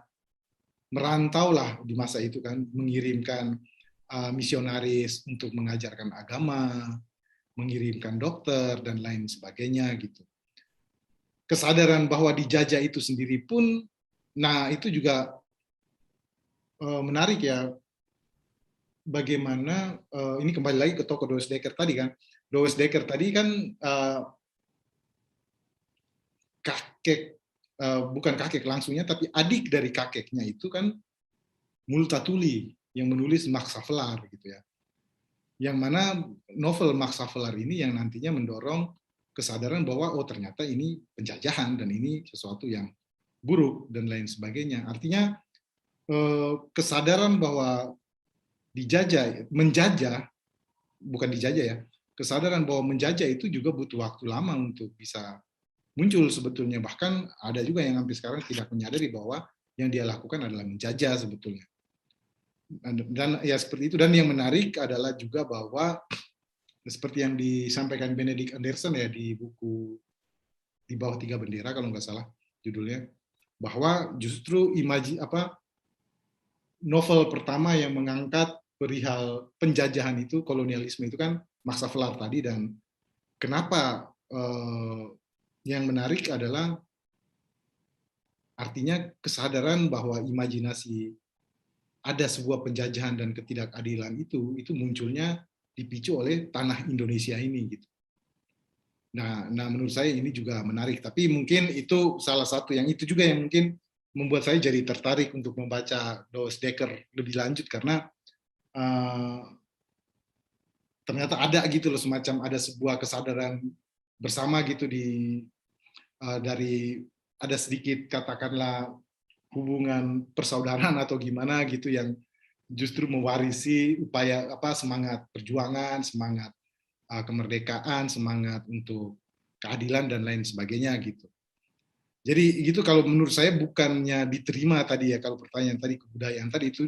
merantau lah di masa itu kan, mengirimkan misionaris untuk mengajarkan agama, mengirimkan dokter, dan lain sebagainya gitu. Kesadaran bahwa dijajah itu sendiri pun, nah itu juga menarik ya, bagaimana ini kembali lagi ke tokoh Doris Dekker tadi kan. Doris Dekker tadi kan kakek, bukan kakek langsungnya, tapi adik dari kakeknya itu kan Multatuli yang menulis Max Havelaar gitu ya. Yang mana novel Max Havelaar ini yang nantinya mendorong kesadaran bahwa oh ternyata ini penjajahan dan ini sesuatu yang buruk dan lain sebagainya. Artinya kesadaran bahwa menjajah, bukan dijajah ya, kesadaran bahwa menjajah itu juga butuh waktu lama untuk bisa muncul sebetulnya. Bahkan ada juga yang sampai sekarang tidak menyadari bahwa yang dia lakukan adalah menjajah sebetulnya. Dan ya seperti itu. Dan yang menarik adalah juga bahwa seperti yang disampaikan Benedict Anderson ya di buku Di Bawah Tiga Bendera kalau nggak salah judulnya, bahwa justru novel pertama yang mengangkat perihal penjajahan itu, kolonialisme itu kan Max Havelaar tadi. Dan kenapa yang menarik adalah artinya kesadaran bahwa imajinasi ada sebuah penjajahan dan ketidakadilan itu munculnya dipicu oleh tanah Indonesia ini gitu. Nah, menurut saya ini juga menarik. Tapi mungkin itu salah satu yang itu juga yang mungkin membuat saya jadi tertarik untuk membaca Doris Dekker lebih lanjut karena ternyata ada gitu loh, semacam ada sebuah kesadaran bersama gitu dari ada sedikit katakanlah hubungan persaudaraan atau gimana gitu yang justru mewarisi upaya semangat perjuangan, semangat kemerdekaan, semangat untuk keadilan dan lain sebagainya gitu. Jadi gitu kalau menurut saya bukannya diterima tadi ya, kalau pertanyaan tadi kebudayaan tadi itu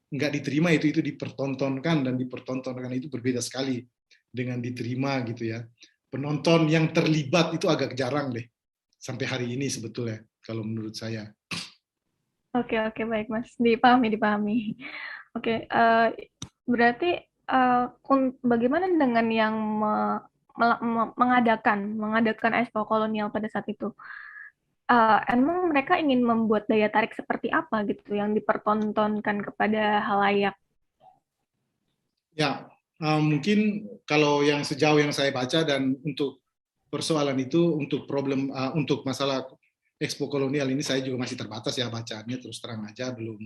nggak diterima, itu dipertontonkan, dan dipertontonkan itu berbeda sekali dengan diterima gitu ya. Penonton yang terlibat itu agak jarang deh sampai hari ini sebetulnya kalau menurut saya. Oke, oke, baik, Mas. Dipahami. Oke, berarti bagaimana dengan yang mengadakan Expo Kolonial pada saat itu? Emang mereka ingin membuat daya tarik seperti apa gitu yang dipertontonkan kepada halayak? Ya, mungkin kalau yang sejauh yang saya baca, dan untuk persoalan itu, untuk problem, untuk masalah Expo Kolonial ini saya juga masih terbatas ya bacaannya, terus terang aja, belum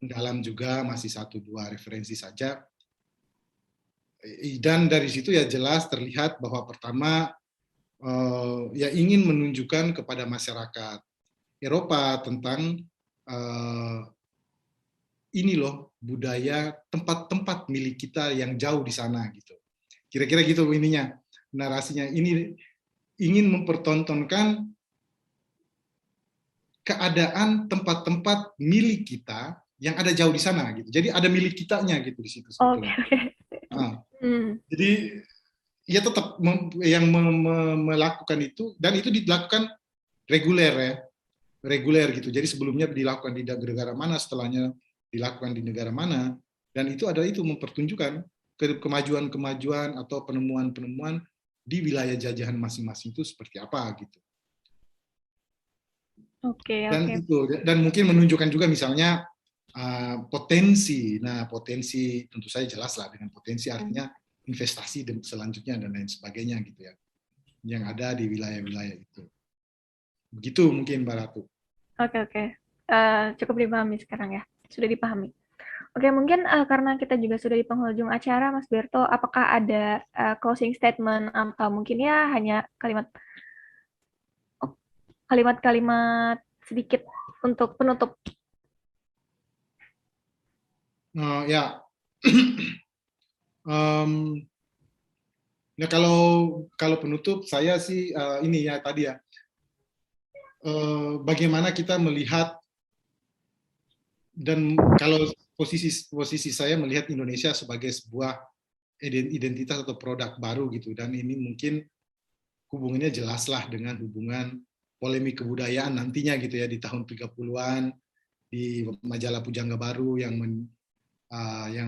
mendalam juga, masih 1-2 referensi saja. Dan dari situ ya jelas terlihat bahwa pertama ya ingin menunjukkan kepada masyarakat Eropa tentang ini loh budaya tempat-tempat milik kita yang jauh di sana gitu. Kira-kira gitu ininya, narasinya. Ini ingin mempertontonkan keadaan tempat-tempat milik kita yang ada jauh di sana gitu. Jadi ada milik kitanya gitu di situ Oke, sebetulnya. oke. Nah, Hmm. jadi ya tetap yang melakukan itu, dan itu dilakukan reguler ya, reguler gitu. Jadi sebelumnya dilakukan di negara mana, setelahnya dilakukan di negara mana, dan itu adalah itu mempertunjukkan kemajuan-kemajuan atau penemuan-penemuan di wilayah jajahan masing-masing itu seperti apa gitu. Oke, Dan oke. itu, dan mungkin menunjukkan juga misalnya potensi. Nah, potensi tentu saja jelas lah, dengan potensi artinya investasi dan selanjutnya dan lain sebagainya gitu ya, yang ada di wilayah-wilayah itu. Begitu mungkin Mbak Ratu. Oke, oke. Cukup dipahami sekarang ya. Sudah dipahami. Oke, mungkin karena kita juga sudah di penghujung acara, Mas Berto, apakah ada closing statement atau mungkin ya hanya kalimat-kalimat sedikit untuk penutup? Ya, ya kalau penutup saya sih ini ya tadi ya, bagaimana kita melihat, dan kalau posisi saya melihat Indonesia sebagai sebuah identitas atau produk baru gitu, dan ini mungkin hubungannya jelaslah dengan hubungan polemik kebudayaan nantinya gitu ya, di tahun 30-an di majalah Pujangga Baru yang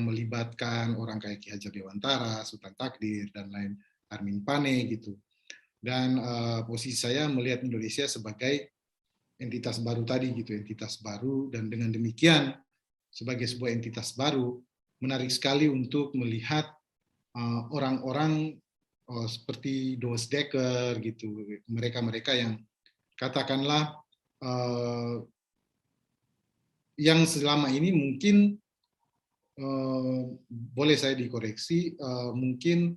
melibatkan orang kayak Ki Hajar Dewantara, Sultan Takdir, dan lain, Armin Pane gitu. Dan posisi saya melihat Indonesia sebagai entitas baru tadi gitu, entitas baru, dan dengan demikian sebagai sebuah entitas baru menarik sekali untuk melihat orang-orang seperti Doris Dekker gitu, mereka-mereka yang katakanlah yang selama ini mungkin boleh saya dikoreksi, mungkin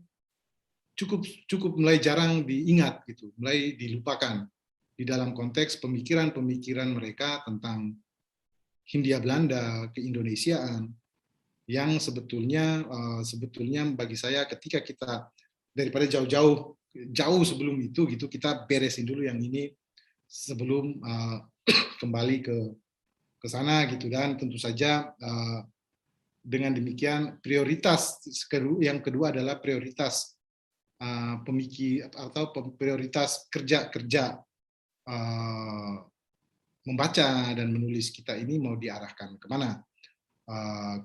cukup mulai jarang diingat gitu, mulai dilupakan di dalam konteks pemikiran-pemikiran mereka tentang Hindia Belanda, keindonesiaan, yang sebetulnya bagi saya ketika kita daripada jauh sebelum itu gitu, kita beresin dulu yang ini sebelum kembali ke sana gitu. Dan tentu saja dengan demikian prioritas yang kedua adalah prioritas pemikir atau prioritas kerja membaca dan menulis kita ini mau diarahkan kemana,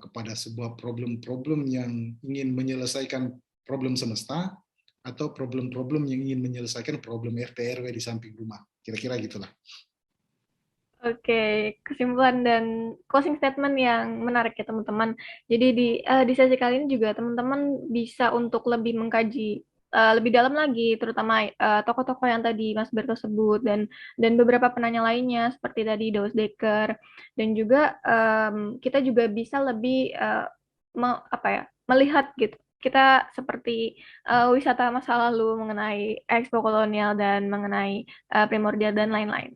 kepada sebuah problem-problem yang ingin menyelesaikan problem semesta, atau problem-problem yang ingin menyelesaikan problem RT RW di samping rumah, kira-kira gitulah. Oke, kesimpulan dan closing statement yang menarik ya teman-teman. Jadi di sesi kali ini juga teman-teman bisa untuk lebih mengkaji lebih dalam lagi, terutama tokoh-tokoh yang tadi Mas Berto sebut dan beberapa penanya lainnya seperti tadi Daus Dekker, dan juga kita juga bisa lebih melihat gitu. Kita seperti wisata masa lalu mengenai Expo Kolonial dan mengenai primordial dan lain-lain.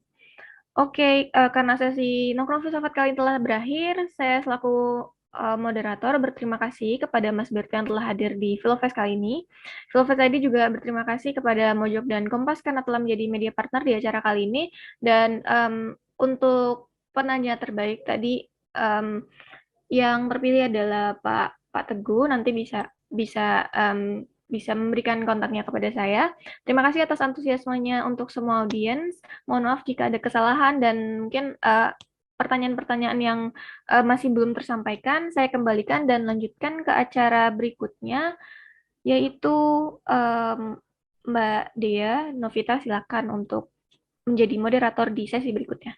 Oke, karena sesi nongkrong filsafat kali ini telah berakhir, saya selaku moderator berterima kasih kepada Mas Berto yang telah hadir di Filofest kali ini. Filofest ID juga berterima kasih kepada Mojok dan Kompas karena telah menjadi media partner di acara kali ini. Dan untuk penanya terbaik tadi yang terpilih adalah Pak Teguh. Nanti bisa memberikan kontaknya kepada saya. Terima kasih atas antusiasmenya untuk semua audiens. Mohon maaf jika ada kesalahan dan mungkin pertanyaan-pertanyaan yang masih belum tersampaikan, saya kembalikan dan lanjutkan ke acara berikutnya, yaitu Mbak Dea Novita, silakan untuk menjadi moderator di sesi berikutnya.